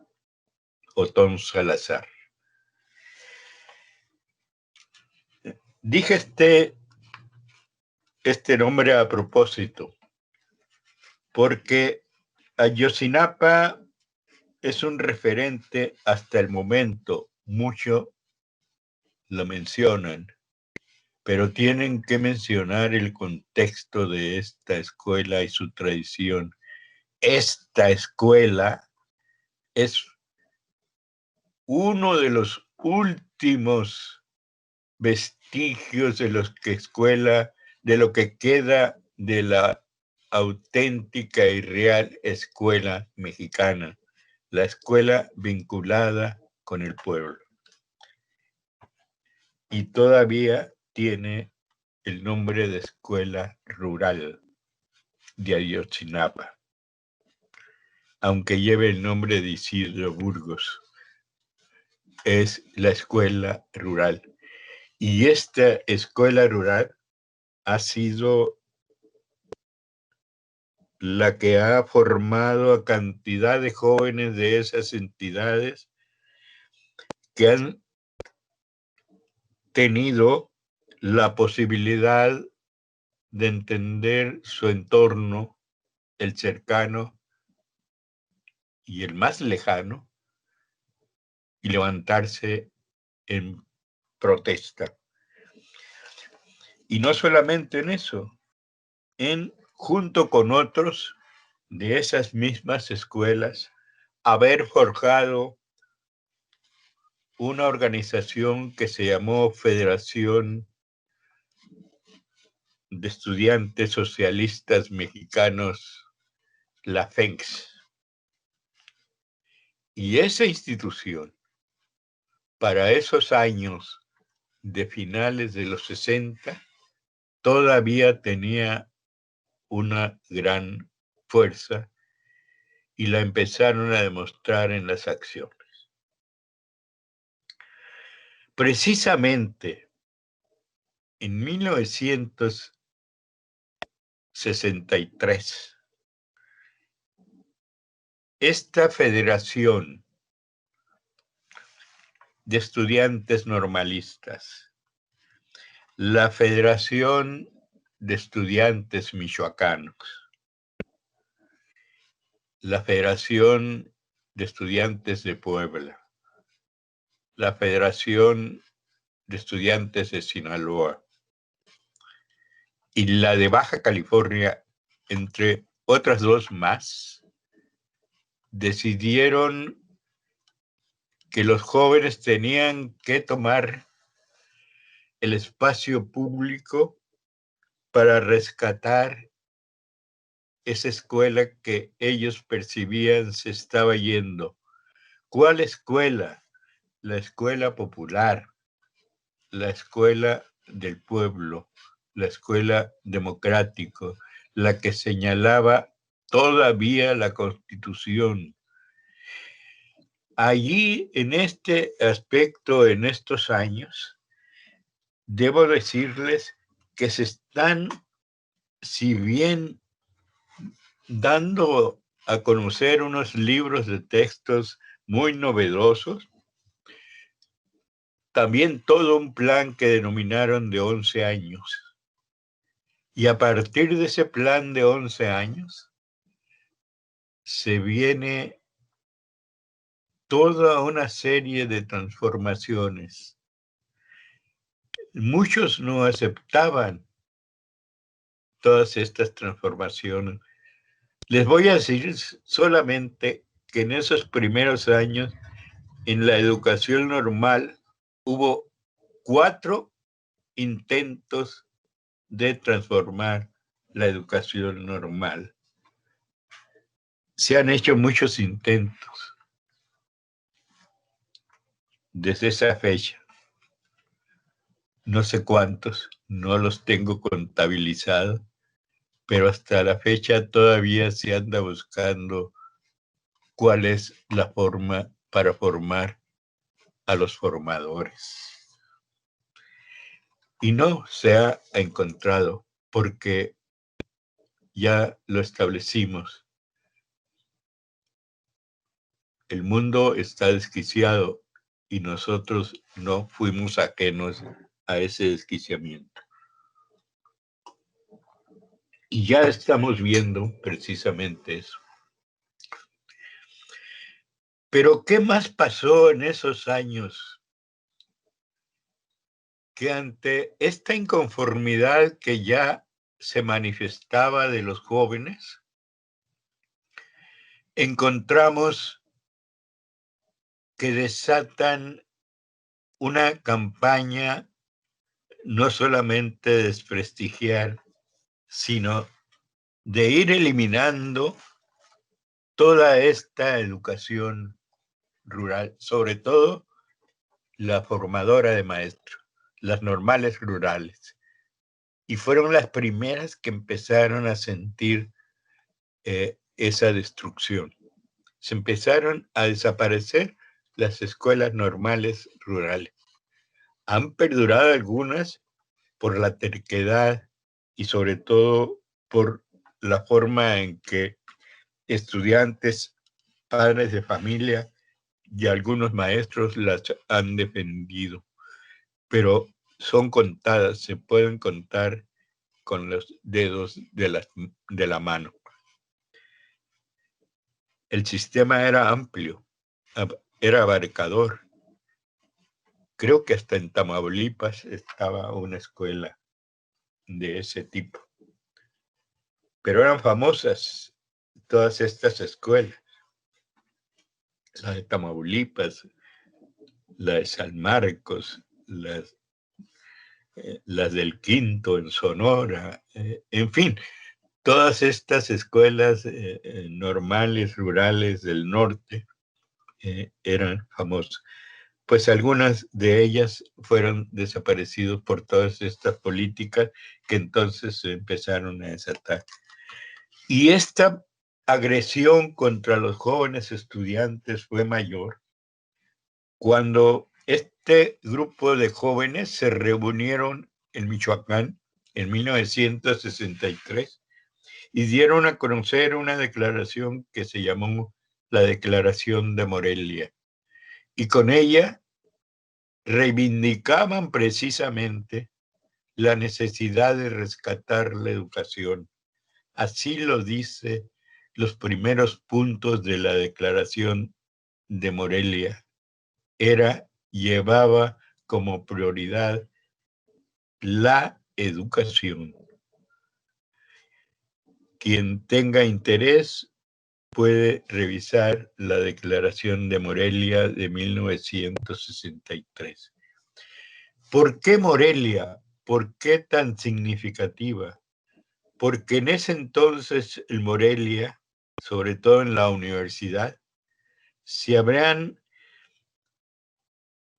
Otón Salazar. Dije este nombre a propósito, porque Ayotzinapa es un referente hasta el momento, mucho lo mencionan, pero tienen que mencionar el contexto de esta escuela y su tradición. Esta escuela es uno de los últimos vestigios de de lo que queda de la auténtica y real escuela mexicana, la escuela vinculada con el pueblo. Y todavía tiene el nombre de Escuela Rural de Ayotzinapa, aunque lleve el nombre de Isidro Burgos. Es la escuela rural. Y esta escuela rural ha sido la que ha formado a cantidad de jóvenes de esas entidades que han tenido la posibilidad de entender su entorno, el cercano y el más lejano, y levantarse en protesta. Y no solamente en eso, junto con otros de esas mismas escuelas, haber forjado una organización que se llamó Federación de Estudiantes Socialistas Mexicanos, la FENX. Y esa institución, para esos años de finales de los 60, todavía tenía una gran fuerza y la empezaron a demostrar en las acciones. Precisamente en 1963, esta Federación de Estudiantes Normalistas, la Federación de Estudiantes Michoacanos, la Federación de Estudiantes de Puebla, la Federación de Estudiantes de Sinaloa y la de Baja California, entre otras dos más, decidieron que los jóvenes tenían que tomar el espacio público para rescatar esa escuela que ellos percibían se estaba yendo. ¿Cuál escuela? La escuela popular, la escuela del pueblo, la escuela democrática, la que señalaba todavía la Constitución. Allí, en este aspecto, en estos años, debo decirles que se están, si bien dando a conocer unos libros de textos muy novedosos, también todo un plan que denominaron de 11 años. Y a partir de ese plan de 11 años, se viene toda una serie de transformaciones. Muchos no aceptaban todas estas transformaciones Les voy a decir solamente que en esos primeros años, en la educación normal, hubo 4 intentos de transformar la educación normal. Se han hecho muchos intentos desde esa fecha. No sé cuántos, no los tengo contabilizados, pero hasta la fecha todavía se anda buscando cuál es la forma para formar a los formadores. Y no se ha encontrado porque ya lo establecimos. El mundo está desquiciado y nosotros no fuimos ajenos a ese desquiciamiento. Y ya estamos viendo precisamente eso. Pero ¿qué más pasó en esos años? Que ante esta inconformidad que ya se manifestaba de los jóvenes, encontramos que desatan una campaña no solamente de desprestigiar, sino de ir eliminando toda esta educación rural, sobre todo la formadora de maestros, las normales rurales. Y fueron las primeras que empezaron a sentir esa destrucción. Se empezaron a desaparecer las escuelas normales rurales. Han perdurado algunas por la terquedad y sobre todo por la forma en que estudiantes, padres de familia y algunos maestros las han defendido. Pero son contadas, se pueden contar con los dedos de la mano. El sistema era amplio, era abarcador. Creo que hasta en Tamaulipas estaba una escuela de ese tipo. Pero eran famosas todas estas escuelas. La de Tamaulipas, la de San Marcos, las del Quinto en Sonora, en fin, todas estas escuelas normales, rurales del norte, eran famosas. Pues algunas de ellas fueron desaparecidas por todas estas políticas que entonces se empezaron a desatar. Y esta agresión contra los jóvenes estudiantes fue mayor cuando este grupo de jóvenes se reunieron en Michoacán en 1963 y dieron a conocer una declaración que se llamó la Declaración de Morelia. Y con ella reivindicaban precisamente la necesidad de rescatar la educación. Así lo dice los primeros puntos de la Declaración de Morelia. Llevaba como prioridad la educación. Quien tenga interés puede revisar la Declaración de Morelia de 1963. ¿Por qué Morelia? ¿Por qué tan significativa? Porque en ese entonces el Morelia, sobre todo en la universidad,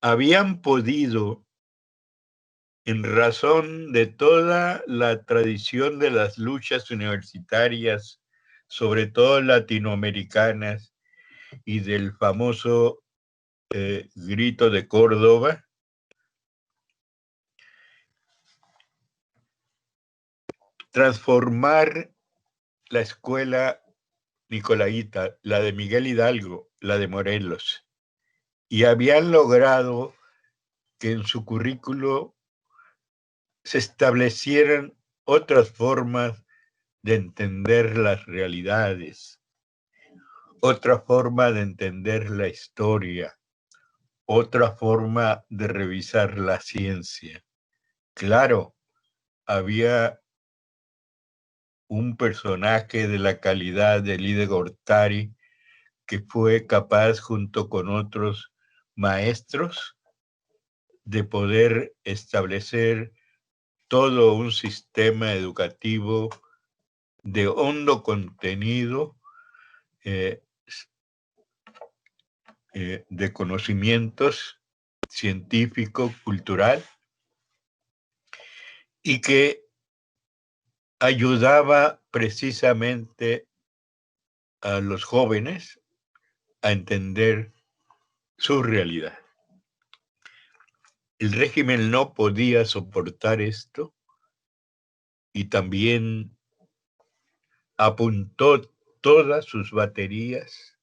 habían podido, en razón de toda la tradición de las luchas universitarias, sobre todo latinoamericanas, y del famoso grito de Córdoba, transformar la escuela nicolaíta, la de Miguel Hidalgo, la de Morelos, y habían logrado que en su currículo se establecieran otras formas de entender las realidades, otra forma de entender la historia, otra forma de revisar la ciencia. Claro, había un personaje de la calidad de Lide Gortari, que fue capaz, junto con otros maestros, de poder establecer todo un sistema educativo de hondo contenido, de conocimientos científico, cultural, y que ayudaba precisamente a los jóvenes a entender su realidad. El régimen no podía soportar esto y también apuntó todas sus baterías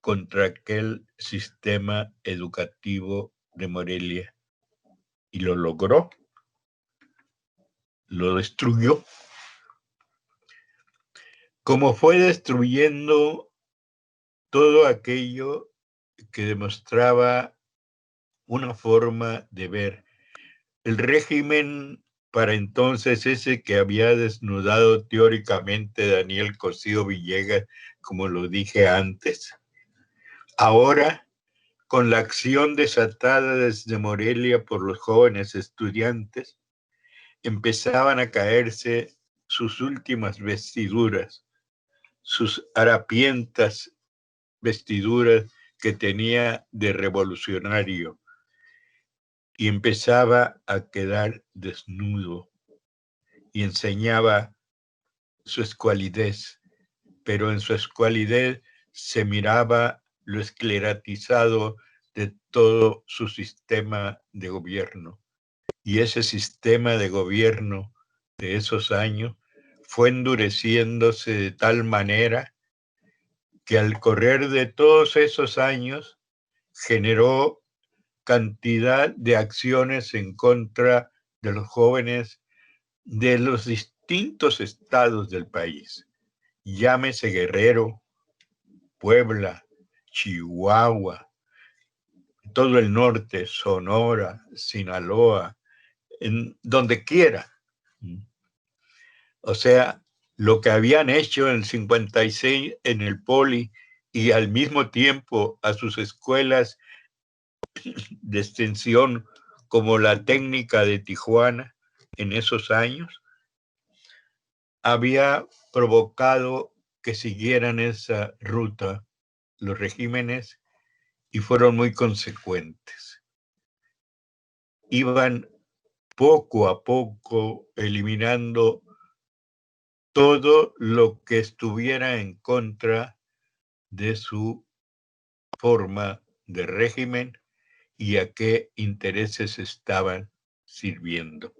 contra aquel sistema educativo de Morelia y lo logró, lo destruyó. Como fue destruyendo todo aquello que demostraba una forma de ver. El régimen, para entonces, ese que había desnudado teóricamente Daniel Cosío Villegas, como lo dije antes, ahora, con la acción desatada desde Morelia por los jóvenes estudiantes, empezaban a caerse sus últimas vestiduras, sus harapientas vestiduras que tenía de revolucionario, y empezaba a quedar desnudo y enseñaba su escualidez, pero en su escualidez se miraba lo esclerotizado de todo su sistema de gobierno. Y ese sistema de gobierno de esos años fue endureciéndose de tal manera que al correr de todos esos años generó cantidad de acciones en contra de los jóvenes de los distintos estados del país. Llámese Guerrero, Puebla, Chihuahua, todo el norte, Sonora, Sinaloa, en donde quiera. O sea, lo que habían hecho en el 56 en el Poli y al mismo tiempo a sus escuelas de extensión como la técnica de Tijuana en esos años, había provocado que siguieran esa ruta los regímenes y fueron muy consecuentes. Iban poco a poco eliminando todo lo que estuviera en contra de su forma de régimen y a qué intereses estaban sirviendo.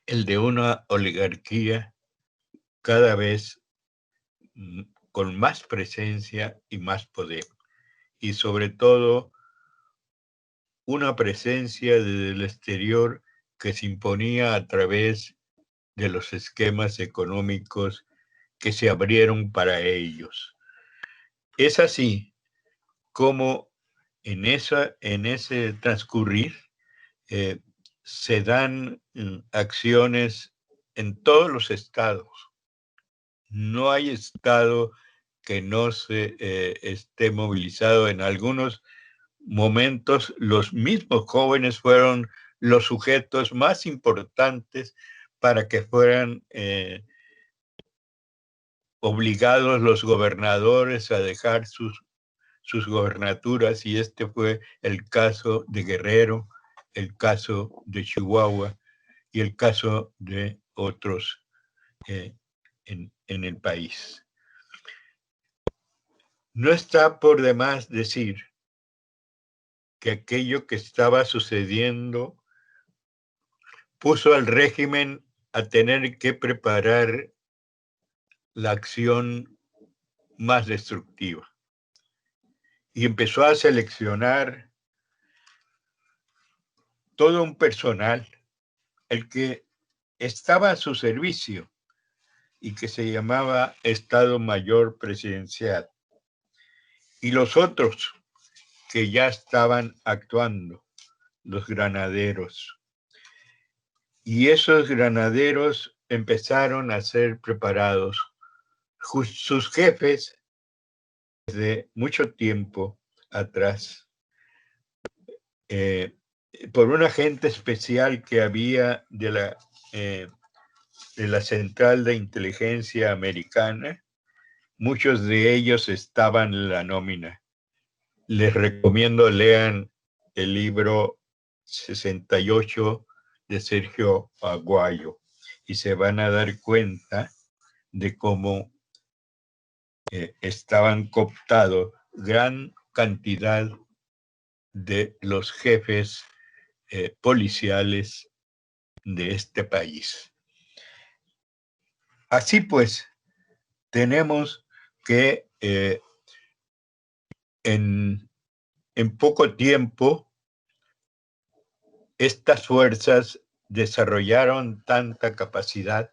El de una oligarquía cada vez con más presencia y más poder, y sobre todo una presencia desde el exterior que se imponía a través de los esquemas económicos que se abrieron para ellos. Es así como en ese transcurrir se dan acciones en todos los estados. No hay estado que no se esté movilizado. En algunos momentos los mismos jóvenes fueron los sujetos más importantes para que fueran obligados los gobernadores a dejar sus gobernaturas, y este fue el caso de Guerrero, el caso de Chihuahua y el caso de otros en el país. No está por demás decir que aquello que estaba sucediendo puso al régimen a tener que preparar la acción más destructiva y empezó a seleccionar todo un personal, el que estaba a su servicio y que se llamaba Estado Mayor Presidencial, y los otros que ya estaban actuando, los granaderos. Y esos granaderos empezaron a ser preparados sus jefes desde mucho tiempo atrás por un agente especial que había de la Central de Inteligencia Americana. Muchos de ellos estaban en la nómina. Les recomiendo lean el libro 68 de Sergio Aguayo y se van a dar cuenta de cómo estaban cooptados gran cantidad de los jefes policiales de este país. Así pues, tenemos que en poco tiempo estas fuerzas desarrollaron tanta capacidad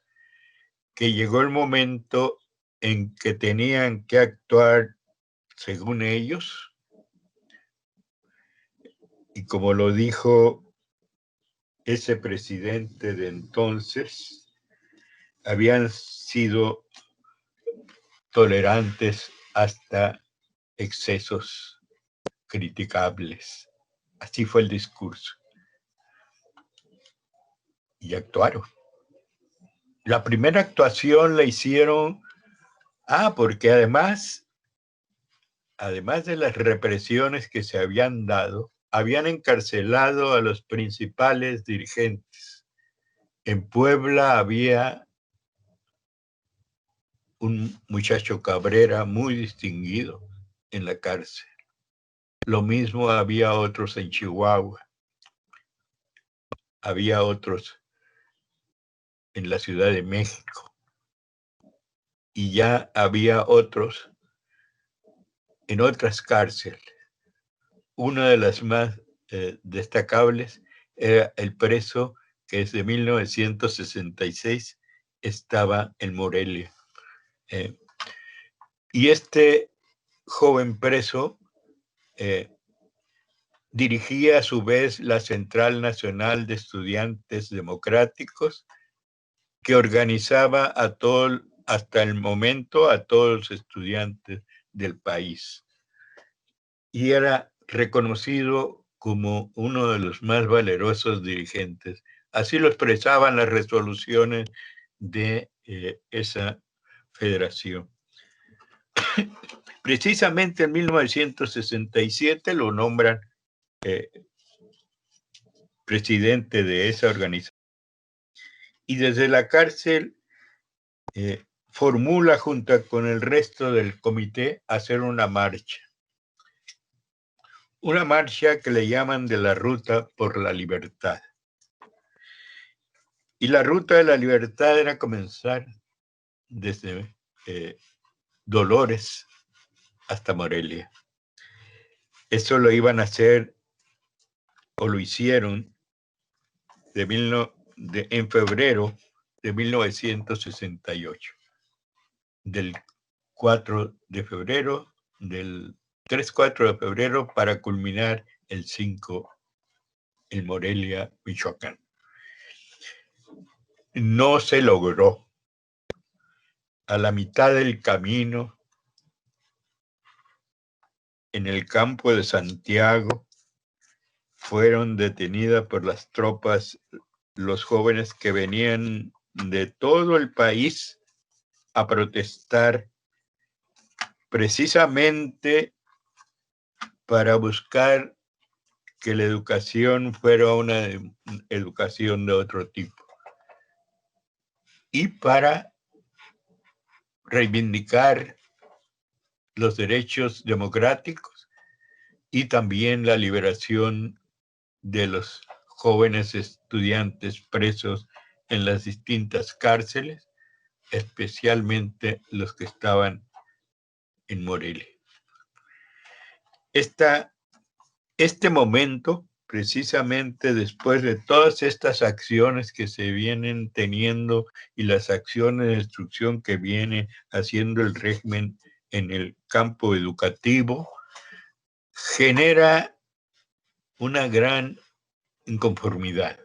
que llegó el momento en que tenían que actuar según ellos, y como lo dijo ese presidente de entonces, habían sido tolerantes hasta excesos criticables. Así fue el discurso. Y actuaron. La primera actuación la hicieron, porque además de las represiones que se habían dado, habían encarcelado a los principales dirigentes. En Puebla había un muchacho Cabrera muy distinguido en la cárcel. Lo mismo había otros en Chihuahua. Había otros en la Ciudad de México. Y ya había otros en otras cárceles. Una de las más destacables era el preso que desde 1966 estaba en Morelia. Y este joven preso dirigía a su vez la Central Nacional de Estudiantes Democráticos, que organizaba hasta el momento a todos los estudiantes del país. Y era reconocido como uno de los más valerosos dirigentes. Así lo expresaban las resoluciones de esa federación. Precisamente en 1967 lo nombran presidente de esa organización. Y desde la cárcel formula junto con el resto del comité hacer una marcha. Una marcha que le llaman de la Ruta por la Libertad. Y la Ruta de la Libertad era comenzar desde Dolores hasta Morelia. Eso lo iban a hacer, o lo hicieron, en febrero de 1968. Del 4 de febrero, del 3-4 de febrero, para culminar el 5 en Morelia, Michoacán. No se logró. A la mitad del camino, en el campo de Santiago, fueron detenidas por las tropas los jóvenes que venían de todo el país a protestar precisamente para buscar que la educación fuera una educación de otro tipo y para reivindicar los derechos democráticos y también la liberación de los jóvenes estudiantes presos en las distintas cárceles, especialmente los que estaban en Morelia. Este momento, precisamente después de todas estas acciones que se vienen teniendo y las acciones de destrucción que viene haciendo el régimen en el campo educativo, genera una gran inconformidad.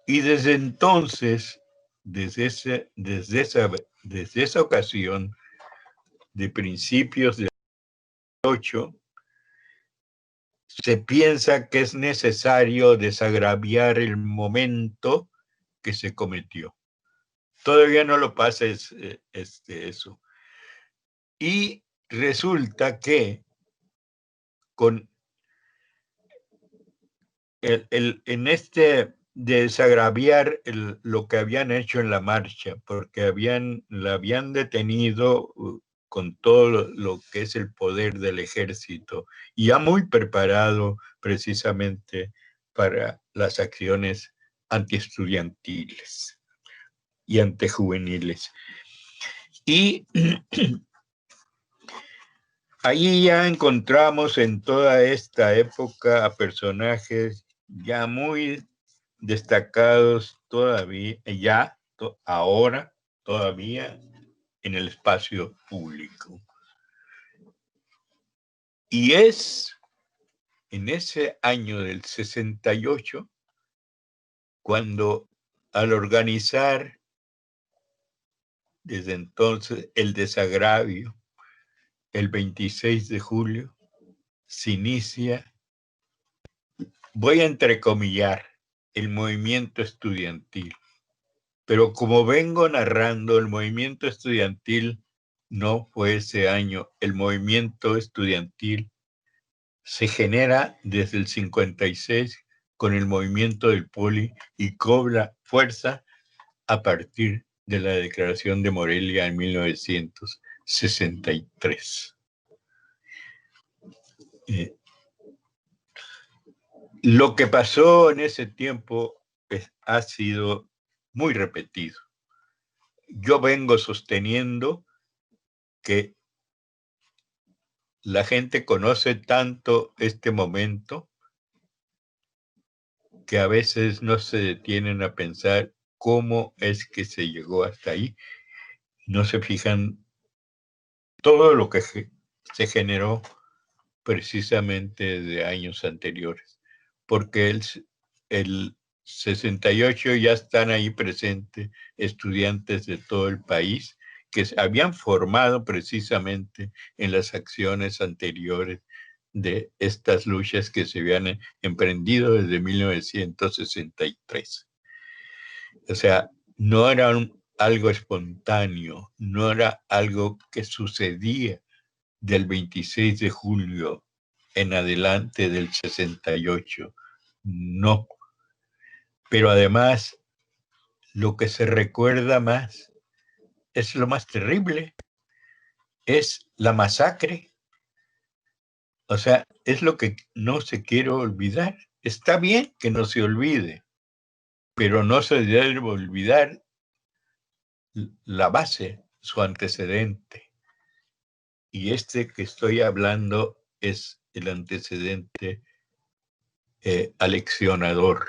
Y desde entonces, desde esa ocasión, de principios del 8, se piensa que es necesario desagraviar el momento que se cometió. Todavía no lo pasa eso. Y resulta que con en desagraviar lo que habían hecho en la marcha, porque la habían detenido con todo lo que es el poder del ejército, y ya muy preparado precisamente para las acciones antiestudiantiles y antijuveniles. Y ahí ya encontramos en toda esta época a personajes ya muy destacados ahora todavía en el espacio público. Y es en ese año del 68 cuando, al organizar desde entonces el desagravio, el 26 de julio, se inicia, voy a entrecomillar, el movimiento estudiantil. Pero como vengo narrando, el movimiento estudiantil no fue ese año. El movimiento estudiantil se genera desde el 56 con el movimiento del Poli y cobra fuerza a partir de la Declaración de Morelia en 1963. Lo que pasó en ese tiempo ha sido muy repetido. Yo vengo sosteniendo que la gente conoce tanto este momento que a veces no se detienen a pensar cómo es que se llegó hasta ahí. No se fijan todo lo que se generó precisamente de años anteriores, porque el 68 ya están ahí presentes estudiantes de todo el país que se habían formado precisamente en las acciones anteriores de estas luchas que se habían emprendido desde 1963. O sea, no era algo espontáneo, no era algo que sucedía del 26 de julio en adelante del 68. No. Pero además, lo que se recuerda más es lo más terrible, es la masacre. O sea, es lo que no se quiere olvidar. Está bien que no se olvide, pero no se debe olvidar la base, su antecedente. Y este que estoy hablando es el antecedente aleccionador,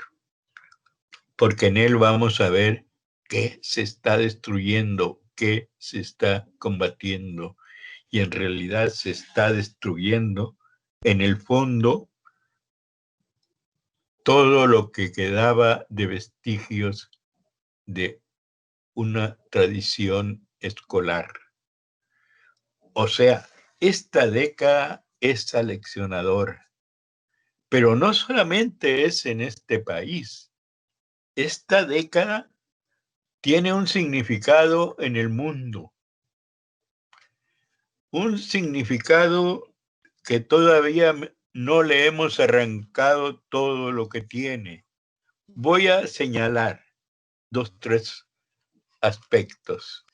porque en él vamos a ver qué se está destruyendo, qué se está combatiendo, y en realidad se está destruyendo en el fondo todo lo que quedaba de vestigios de una tradición escolar. O sea, esta década es aleccionadora, pero no solamente es en este país. Esta década tiene un significado en el mundo, un significado que todavía no le hemos arrancado todo lo que tiene. Voy a señalar 2, 3 aspectos.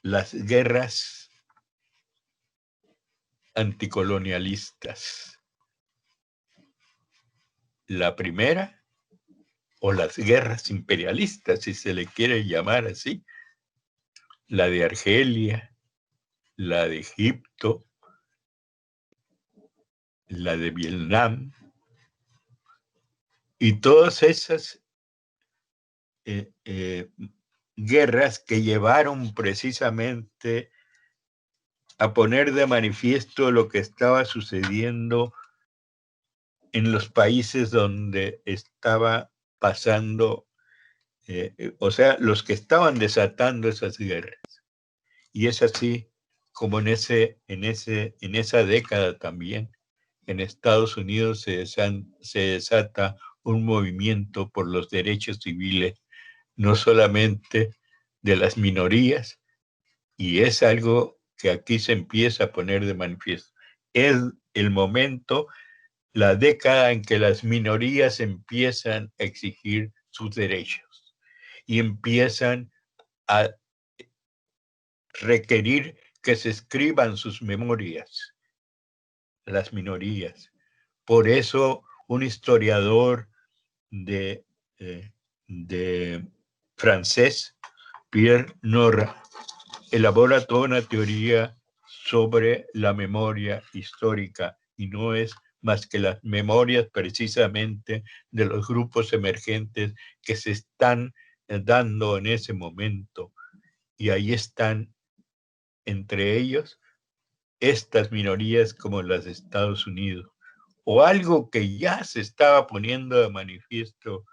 Las guerras anticolonialistas. La primera, o las guerras imperialistas, si se le quiere llamar así, la de Argelia, la de Egipto, la de Vietnam, y todas esas guerras que llevaron precisamente a poner de manifiesto lo que estaba sucediendo en los países donde estaba pasando, o sea, los que estaban desatando esas guerras. Y es así como en esa década también, en Estados Unidos se desata un movimiento por los derechos civiles, no solamente de las minorías, y es algo que aquí se empieza a poner de manifiesto. Es el momento, la década en que las minorías empiezan a exigir sus derechos y empiezan a requerir que se escriban sus memorias, las minorías. Por eso un historiador de francés, Pierre Nora, elabora toda una teoría sobre la memoria histórica, y no es más que las memorias precisamente de los grupos emergentes que se están dando en ese momento. Y ahí están, entre ellos, estas minorías como las de Estados Unidos, o algo que ya se estaba poniendo de manifiesto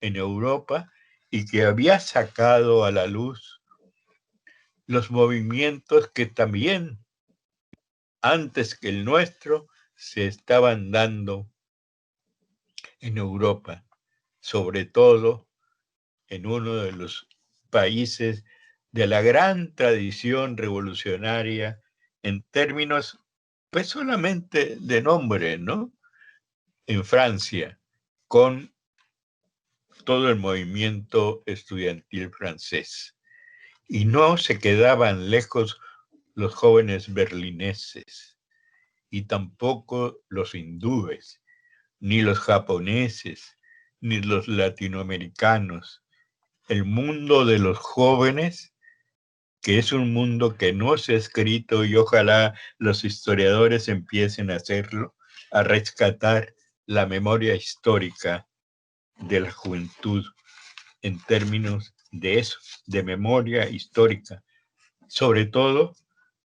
en Europa y que había sacado a la luz los movimientos que también, antes que el nuestro, se estaban dando en Europa, sobre todo en uno de los países de la gran tradición revolucionaria en términos, pues solamente de nombre, ¿no? En Francia, con todo el movimiento estudiantil francés. Y no se quedaban lejos los jóvenes berlineses, y tampoco los hindúes, ni los japoneses, ni los latinoamericanos. El mundo de los jóvenes, que es un mundo que no se ha escrito, y ojalá los historiadores empiecen a hacerlo, a rescatar la memoria histórica de la juventud en términos de eso, de memoria histórica, sobre todo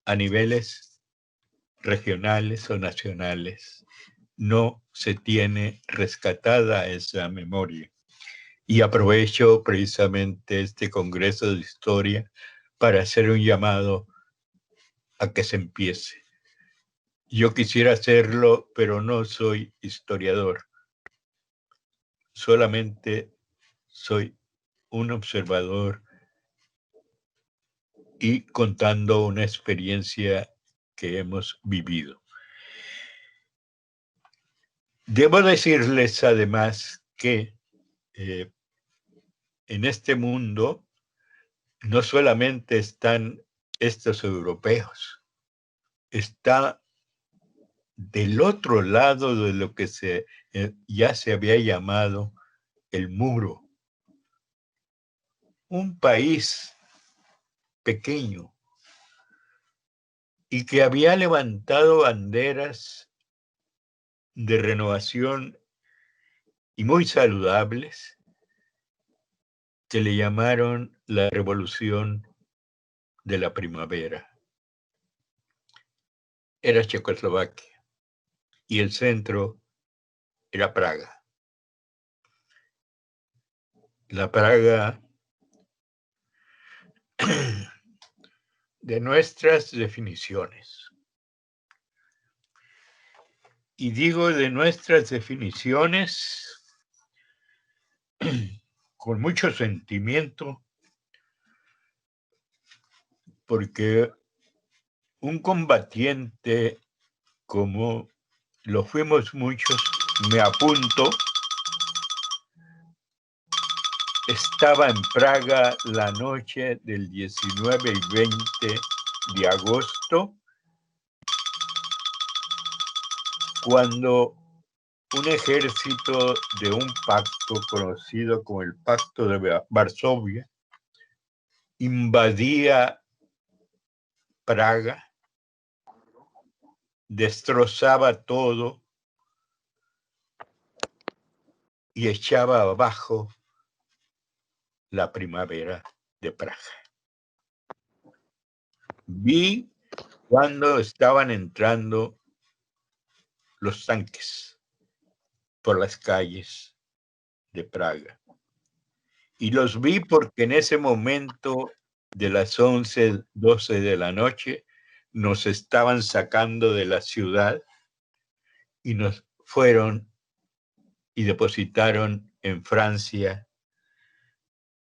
a niveles regionales o nacionales. No se tiene rescatada esa memoria. Y aprovecho precisamente este Congreso de Historia para hacer un llamado a que se empiece. Yo quisiera hacerlo, pero no soy historiador. Solamente soy un observador y contando una experiencia que hemos vivido. Debo decirles además que en este mundo no solamente están estos europeos, está del otro lado de lo que ya se había llamado el muro. Un país pequeño y que había levantado banderas de renovación y muy saludables, que le llamaron la Revolución de la Primavera. Era Checoslovaquia y el centro era Praga. La Praga de nuestras definiciones. Y digo de nuestras definiciones con mucho sentimiento, porque un combatiente como lo fuimos muchos, me apunto, estaba en Praga la noche del 19 y 20 de agosto, cuando un ejército de un pacto conocido como el Pacto de Varsovia invadía Praga, destrozaba todo y echaba abajo la primavera de Praga. Vi cuando estaban entrando los tanques por las calles de Praga. Y los vi porque en ese momento de las 11, 12 de la noche nos estaban sacando de la ciudad y nos fueron y depositaron en Francia,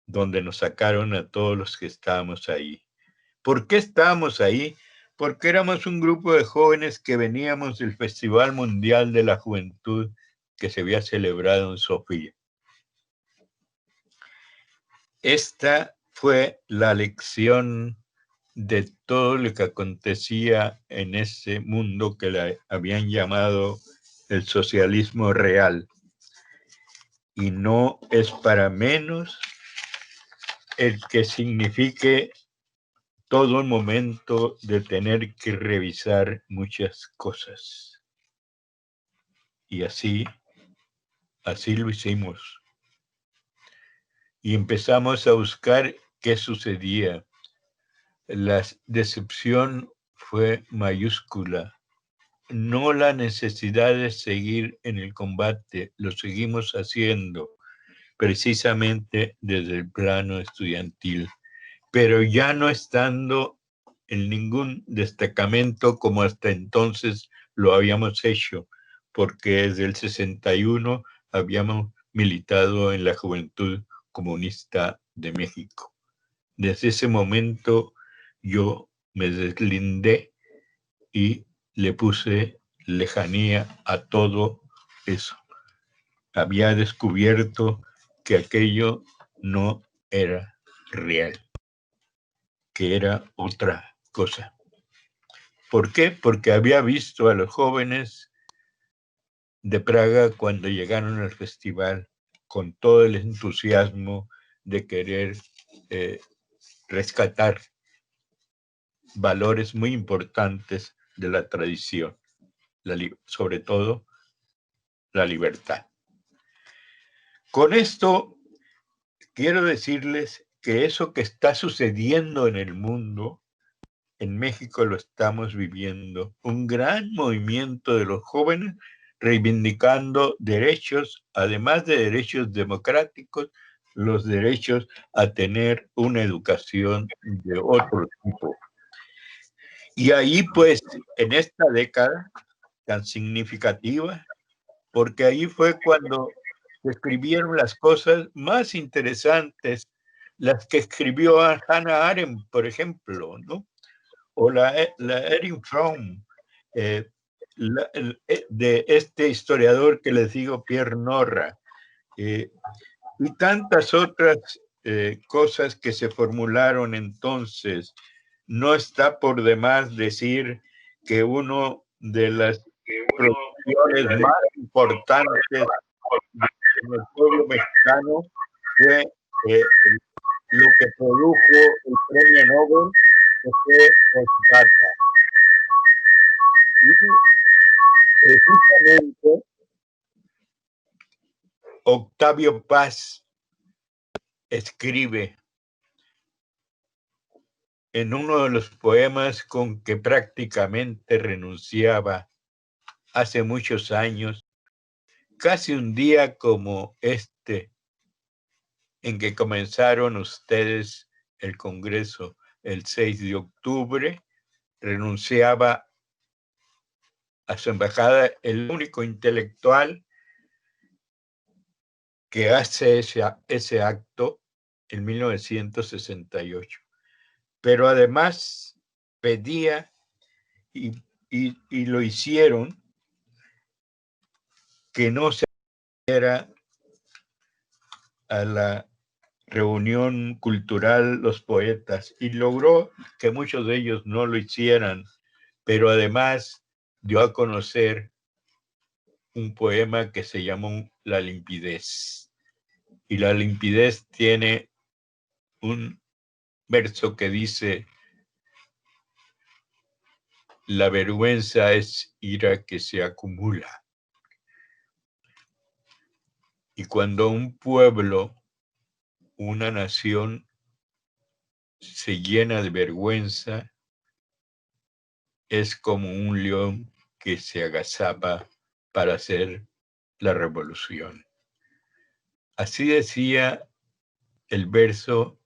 donde nos sacaron a todos los que estábamos ahí. ¿Por qué estábamos ahí? Porque éramos un grupo de jóvenes que veníamos del Festival Mundial de la Juventud que se había celebrado en Sofía. Esta fue la lección de todo lo que acontecía en ese mundo que le habían llamado el socialismo real. Y no es para menos el que signifique todo el momento de tener que revisar muchas cosas. Y así lo hicimos. Y empezamos a buscar qué sucedía. La decepción fue mayúscula. No la necesidad de seguir en el combate, lo seguimos haciendo precisamente desde el plano estudiantil, pero ya no estando en ningún destacamento como hasta entonces lo habíamos hecho, porque desde el 61 habíamos militado en la Juventud Comunista de México. Desde ese momento yo me deslindé y le puse lejanía a todo eso. Había descubierto que aquello no era real, que era otra cosa. ¿Por qué? Porque había visto a los jóvenes de Praga cuando llegaron al festival con todo el entusiasmo de querer rescatar valores muy importantes de la tradición, sobre todo la libertad. Con esto quiero decirles que eso que está sucediendo en el mundo, en México lo estamos viviendo, un gran movimiento de los jóvenes reivindicando derechos, además de derechos democráticos, los derechos a tener una educación de otro tipo. Y ahí, pues, en esta década tan significativa, porque ahí fue cuando se escribieron las cosas más interesantes, las que escribió Hannah Arendt, por ejemplo, ¿no? O la Erich Fromm, de este historiador que les digo, Pierre Nora, y tantas otras cosas que se formularon entonces. No está por demás decir que uno de las producciones más importantes del pueblo mexicano fue lo que produjo el premio Nobel, que fue Osgata. Y precisamente Octavio Paz escribe en uno de los poemas con que prácticamente renunciaba hace muchos años, casi un día como este, en que comenzaron ustedes el Congreso el 6 de octubre, renunciaba a su embajada el único intelectual que hace ese acto en 1968. Pero además pedía, y lo hicieron, que no se hiciera a la reunión cultural los poetas, y logró que muchos de ellos no lo hicieran, pero además dio a conocer un poema que se llamó La limpidez. Y La limpidez tiene un verso que dice: la vergüenza es ira que se acumula. Y cuando un pueblo, una nación, se llena de vergüenza, es como un león que se agazapa para hacer la revolución. Así decía el verso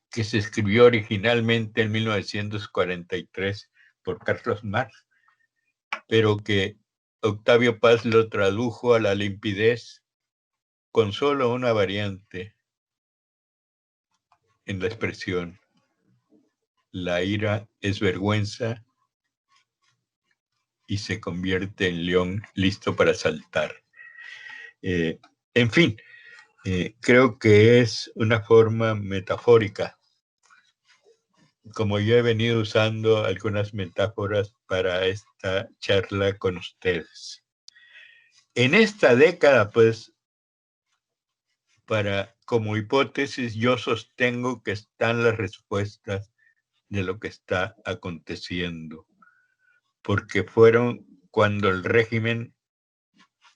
que se escribió originalmente en 1943 por Carlos Marx, pero que Octavio Paz lo tradujo a la limpidez con solo una variante en la expresión: la ira es vergüenza y se convierte en león listo para saltar. En fin, creo que es una forma metafórica, como yo he venido usando algunas metáforas para esta charla con ustedes. En esta década, pues, como hipótesis, yo sostengo que están las respuestas de lo que está aconteciendo, porque fueron cuando el régimen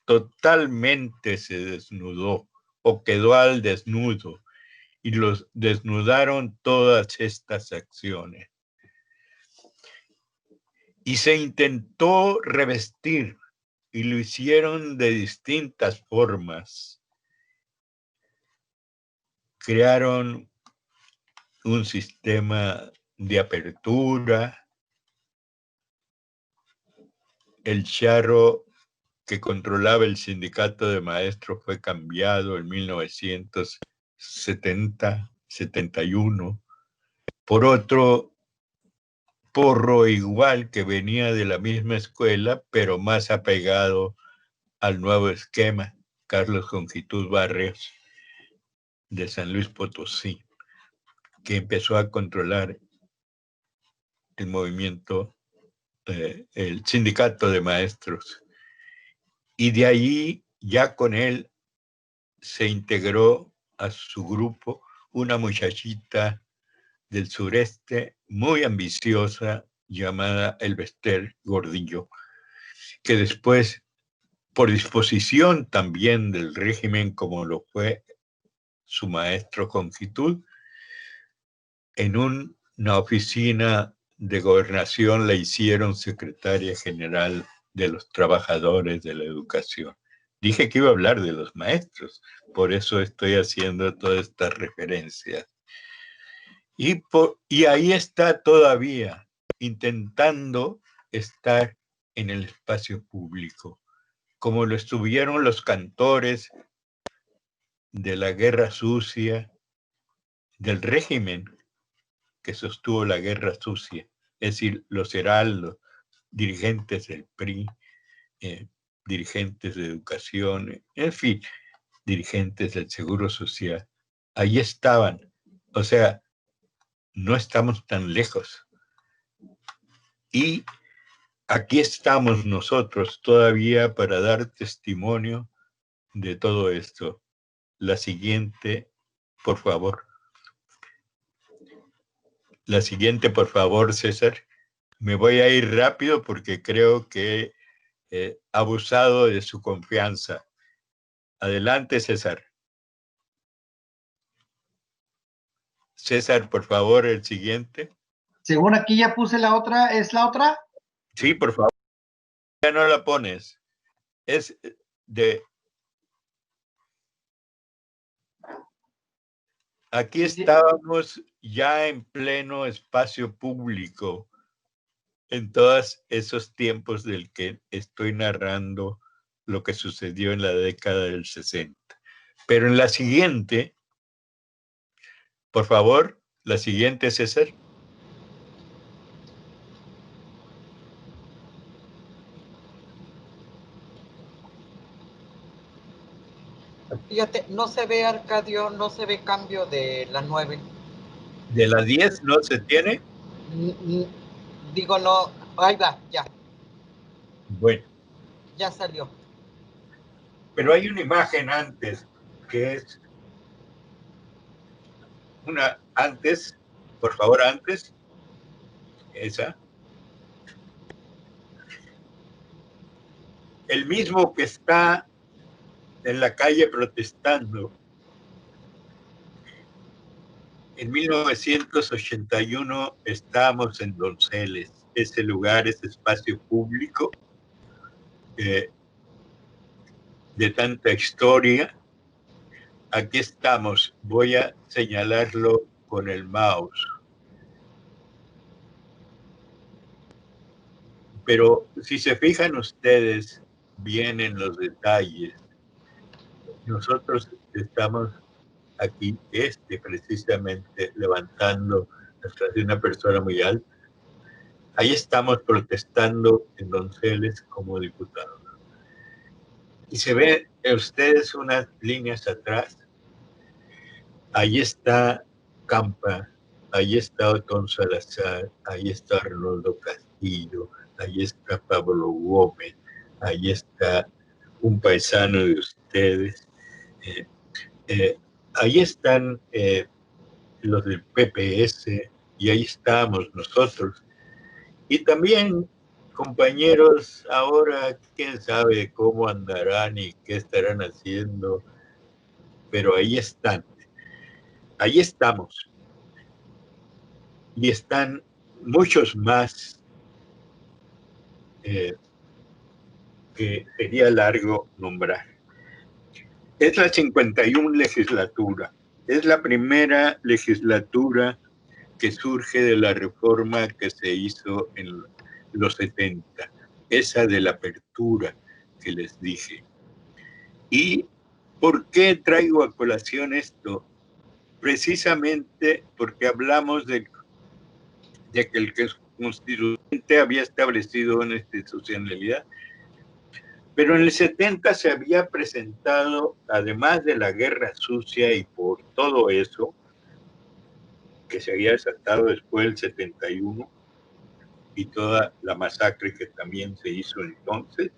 totalmente se desnudó o quedó al desnudo, y los desnudaron todas estas acciones. Y se intentó revestir, y lo hicieron de distintas formas. Crearon un sistema de apertura. El charro que controlaba el sindicato de maestros fue cambiado en 1970-71 por otro porro igual que venía de la misma escuela, pero más apegado al nuevo esquema, Carlos Longitud Barrios, de San Luis Potosí, que empezó a controlar el movimiento, el sindicato de maestros. Y de allí, ya con él, se integró a su grupo una muchachita del sureste muy ambiciosa llamada Elvester Gordillo, que después, por disposición también del régimen, como lo fue su maestro Longitud, en una oficina de gobernación la hicieron secretaria general de los trabajadores de la educación. Dije que iba a hablar de los maestros, por eso estoy haciendo todas estas referencias. Y ahí está todavía, intentando estar en el espacio público, como lo estuvieron los cantores de la guerra sucia, del régimen que sostuvo la guerra sucia, es decir, los heraldos, dirigentes del PRI, dirigentes de educación, en fin, dirigentes del Seguro Social. Ahí estaban. O sea, no estamos tan lejos. Y aquí estamos nosotros todavía para dar testimonio de todo esto. La siguiente, por favor. La siguiente, por favor, César. Me voy a ir rápido porque creo que he abusado de su confianza. Adelante, César. César, por favor, el siguiente. Según aquí ya puse la otra, ¿es la otra? Sí, por favor. Ya no la pones. Es de... Aquí estábamos ya en pleno espacio público en todos esos tiempos del que estoy narrando lo que sucedió en la década del 60. Pero en la siguiente, por favor, la siguiente, César. Fíjate, no se ve, Arcadio, no se ve cambio de la 9. ¿De la 10 no se tiene? Digo, no, ahí va, ya. Bueno. Ya salió. Pero hay una imagen antes, que es una antes, por favor, antes. Esa. El mismo que está en la calle protestando. En 1981 estábamos en Donceles, ese lugar, ese espacio público de tanta historia, aquí estamos. Voy a señalarlo con el mouse. Pero si se fijan ustedes bien en los detalles, nosotros estamos aquí, precisamente levantando detrás de una persona muy alta. Ahí estamos protestando en Donceles como diputados. Y se ve ustedes unas líneas atrás. Ahí está Campa, ahí está Otón Salazar, ahí está Arnoldo Castillo, ahí está Pablo Gómez, ahí está un paisano de ustedes. Ahí están los del PPS y ahí estamos nosotros. Y también compañeros, ahora quién sabe cómo andarán y qué estarán haciendo, pero ahí están, ahí estamos. Y están muchos más que sería largo nombrar. Es la 51 legislatura, es la primera legislatura que surge de la reforma que se hizo en los 70, esa de la apertura que les dije. ¿Y por qué traigo a colación esto? Precisamente porque hablamos de que el constituyente había establecido una institucionalidad, pero en el 70 se había presentado, además de la guerra sucia y por todo eso, que se había desatado después del 71, y toda la masacre que también se hizo entonces,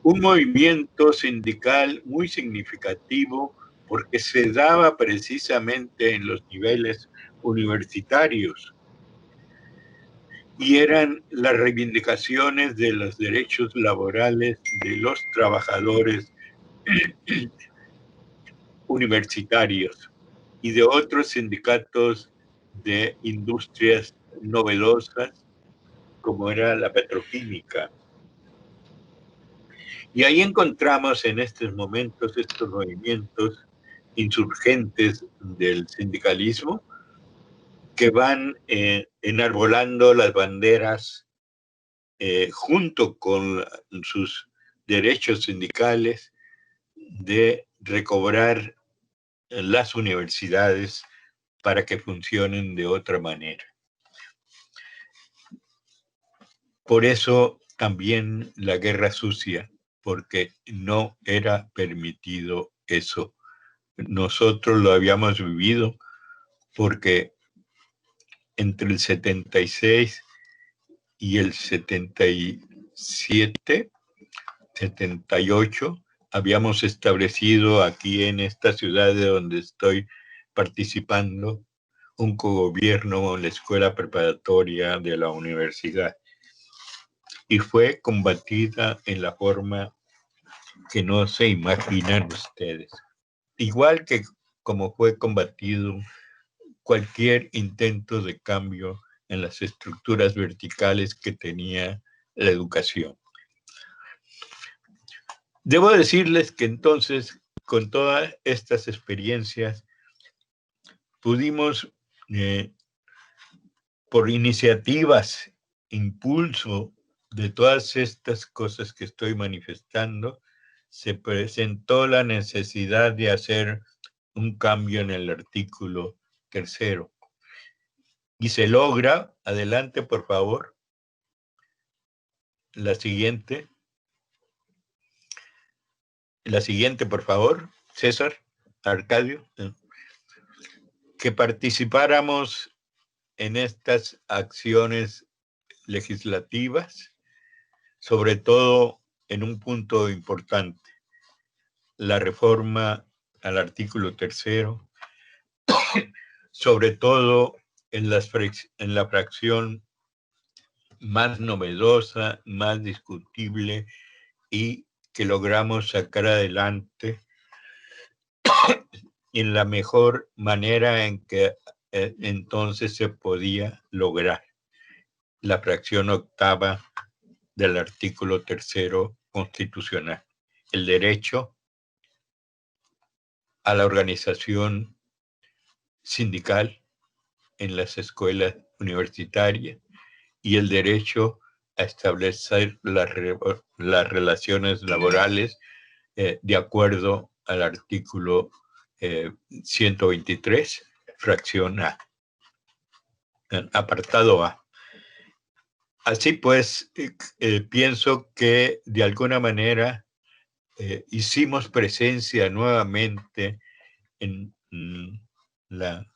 un movimiento sindical muy significativo porque se daba precisamente en los niveles universitarios y eran las reivindicaciones de los derechos laborales de los trabajadores universitarios y de otros sindicatos de industrias novedosas como era la petroquímica. Y ahí encontramos en estos momentos estos movimientos insurgentes del sindicalismo que van enarbolando las banderas junto con sus derechos sindicales de recobrar las universidades para que funcionen de otra manera. Por eso también la guerra sucia, porque no era permitido eso. Nosotros lo habíamos vivido porque entre el 76 y el 77, 78, habíamos establecido aquí en esta ciudad de donde estoy participando un cogobierno en la escuela preparatoria de la universidad. Y fue combatida en la forma que no se imaginan ustedes. Igual que como fue combatido cualquier intento de cambio en las estructuras verticales que tenía la educación. Debo decirles que entonces, con todas estas experiencias, pudimos, por iniciativas, impulso de todas estas cosas que estoy manifestando, se presentó la necesidad de hacer un cambio en el artículo 3. Y se logra, adelante por favor, la siguiente por favor, César, Arcadio, que participáramos en estas acciones legislativas, sobre todo en un punto importante, la reforma al artículo 3, sobre todo en la fracción más novedosa, más discutible y que logramos sacar adelante en la mejor manera en que entonces se podía lograr. La fracción 8ª del artículo 3 constitucional, el derecho a la organización sindical en las escuelas universitarias y el derecho a establecer las relaciones laborales de acuerdo al artículo 123, fracción A, apartado A. Así pues, pienso que de alguna manera hicimos presencia nuevamente en la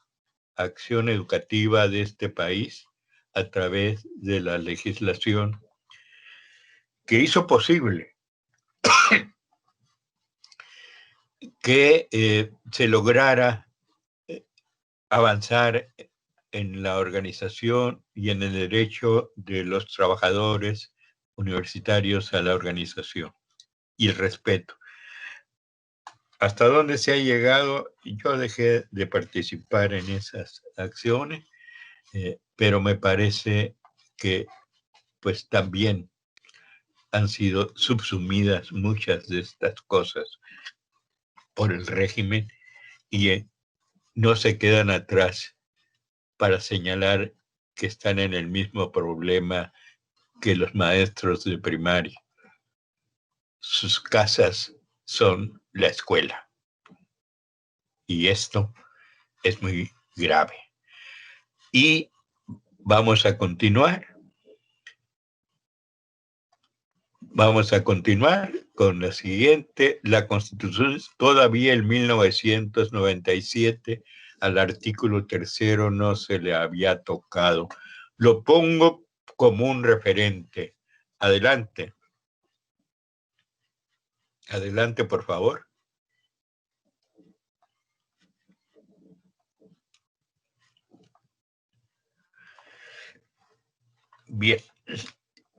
acción educativa de este país a través de la legislación que hizo posible que se lograra avanzar en la organización y en el derecho de los trabajadores universitarios a la organización y el respeto. Hasta dónde se ha llegado, yo dejé de participar en esas acciones, pero me parece que pues también han sido subsumidas muchas de estas cosas por el régimen y no se quedan atrás para señalar que están en el mismo problema que los maestros de primaria. Sus casas son la escuela. Y esto es muy grave. Y vamos a continuar. Vamos a continuar con la siguiente. La Constitución todavía en 1997 al artículo 3 no se le había tocado. Lo pongo como un referente. Adelante. Adelante, por favor. Bien.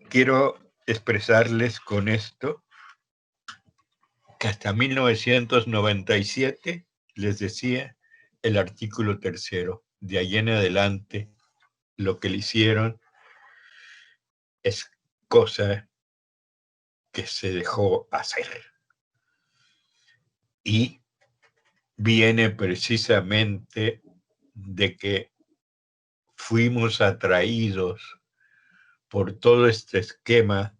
Quiero expresarles con esto que hasta 1997, les decía, el artículo 3, de ahí en adelante, lo que le hicieron es cosa que se dejó hacer. Y viene precisamente de que fuimos atraídos por todo este esquema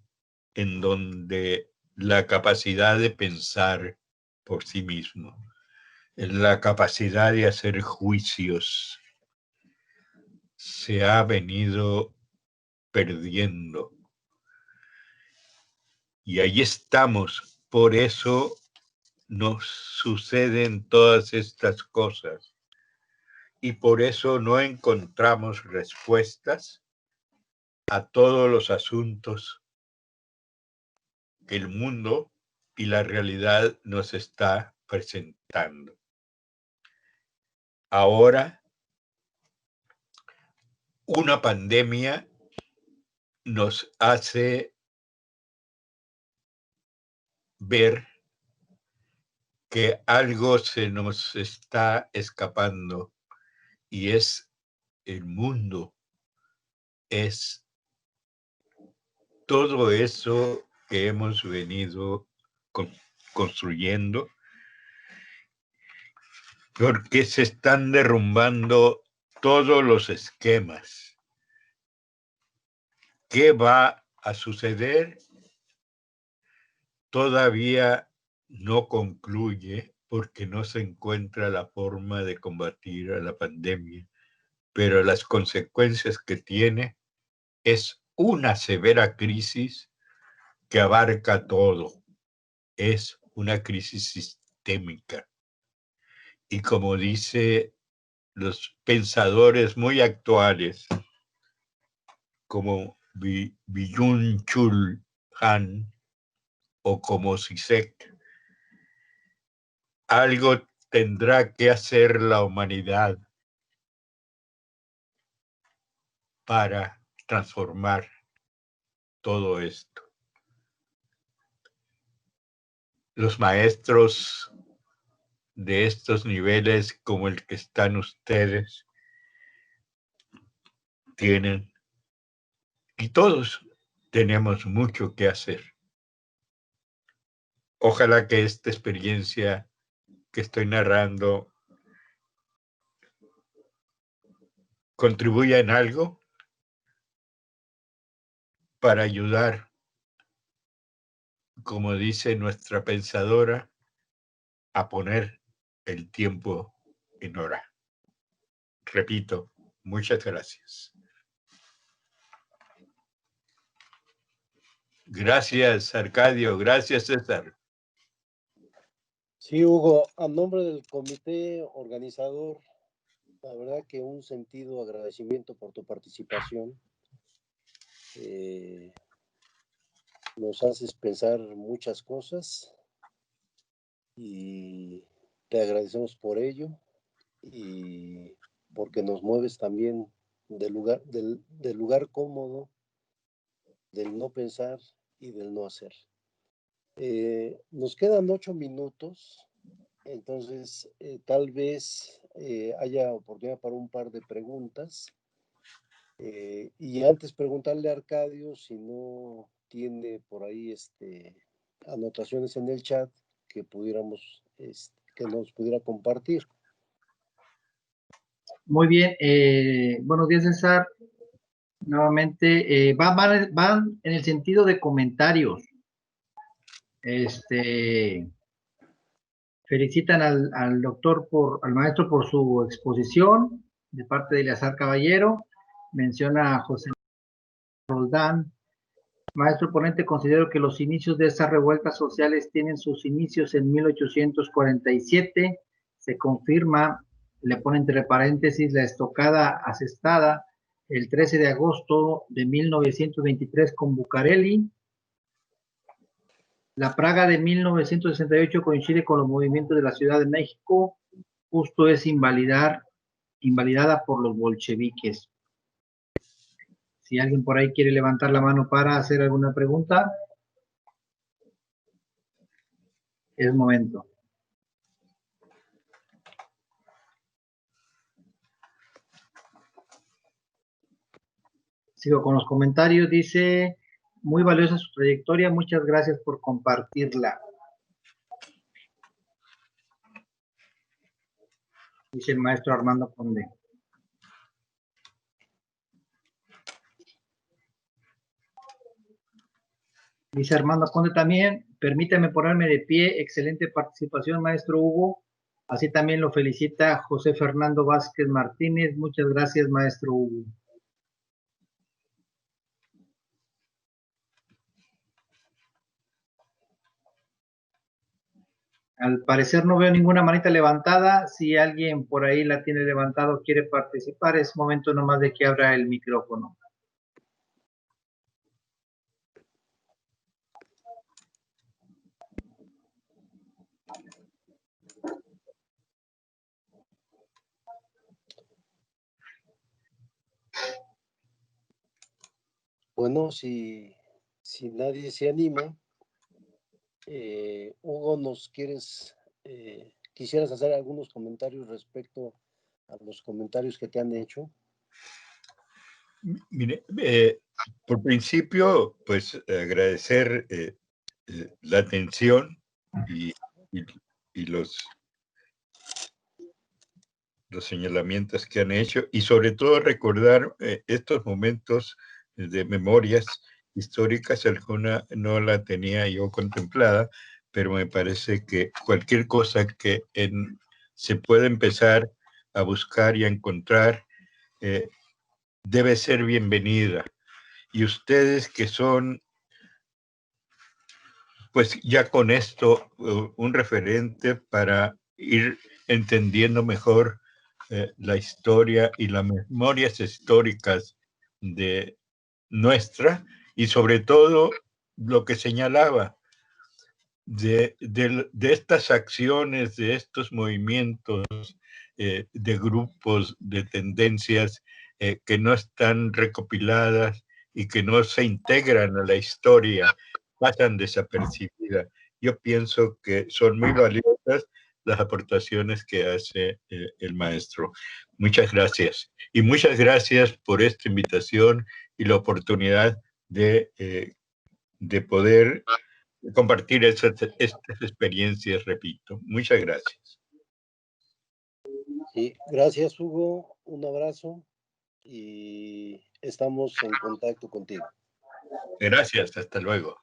en donde la capacidad de pensar por sí mismo, la capacidad de hacer juicios, se ha venido perdiendo. Y ahí estamos, por eso nos suceden todas estas cosas. Y por eso no encontramos respuestas a todos los asuntos que el mundo y la realidad nos está presentando. Ahora, una pandemia nos hace ver que algo se nos está escapando y es el mundo, es todo eso que hemos venido construyendo, porque se están derrumbando todos los esquemas. ¿Qué va a suceder? Todavía no concluye porque no se encuentra la forma de combatir a la pandemia, pero las consecuencias que tiene es una severa crisis que abarca todo. Es una crisis sistémica. Y como dice los pensadores muy actuales, como Byung-Chul Han o como Zizek, algo tendrá que hacer la humanidad para transformar todo esto. Los maestros de estos niveles como el que están ustedes tienen, y todos tenemos mucho que hacer. Ojalá que esta experiencia que estoy narrando contribuya en algo para ayudar, como dice nuestra pensadora, a poner el tiempo en hora. Repito, muchas gracias. Gracias, Arcadio. Gracias, César. Sí, Hugo, a nombre del comité organizador, la verdad que un sentido agradecimiento por tu participación. Nos haces pensar muchas cosas y te agradecemos por ello y porque nos mueves también del lugar cómodo, del no pensar y del no hacer. Nos quedan 8 minutos, entonces tal vez haya oportunidad para un par de preguntas. Y antes preguntarle a Arcadio si no tiene por ahí anotaciones en el chat que pudiéramos, que nos pudiera compartir. Muy bien, buenos días, César. Nuevamente, van en el sentido de comentarios. Felicitan al doctor, al maestro por su exposición de parte de Eleazar Caballero. Menciona a José Roldán. Maestro ponente, considero que los inicios de estas revueltas sociales tienen sus inicios en 1847. Se confirma, le pone entre paréntesis, la estocada asestada el 13 de agosto de 1923 con Bucareli. La Praga de 1968 coincide con los movimientos de la Ciudad de México. Justo es invalidada por los bolcheviques. Si alguien por ahí quiere levantar la mano para hacer alguna pregunta, es momento. Sigo con los comentarios. Dice, muy valiosa su trayectoria, muchas gracias por compartirla. Dice el maestro Armando Conde. Dice Armando Conde también, permítame ponerme de pie, excelente participación, maestro Hugo. Así también lo felicita José Fernando Vázquez Martínez. Muchas gracias, maestro Hugo. Al parecer no veo ninguna manita levantada. Si alguien por ahí la tiene levantada o quiere participar, es momento nomás de que abra el micrófono. Bueno, si nadie se anima, Hugo, quisieras hacer algunos comentarios respecto a los comentarios que te han hecho. Mire, por principio, pues agradecer la atención y los señalamientos que han hecho y sobre todo recordar estos momentos de memorias históricas. Alguna no la tenía yo contemplada, pero me parece que cualquier cosa que se pueda empezar a buscar y a encontrar debe ser bienvenida. Y ustedes que son, pues ya con esto, un referente para ir entendiendo mejor la historia y las memorias históricas de nuestra, y sobre todo lo que señalaba de estas acciones, de estos movimientos, de grupos, de tendencias que no están recopiladas y que no se integran a la historia, pasan desapercibidas. Yo pienso que son muy valiosas las aportaciones que hace el maestro. Muchas gracias. Y muchas gracias por esta invitación y la oportunidad de poder compartir estas experiencias, repito. Muchas gracias. Sí, gracias, Hugo. Un abrazo y estamos en contacto contigo. Gracias, hasta luego.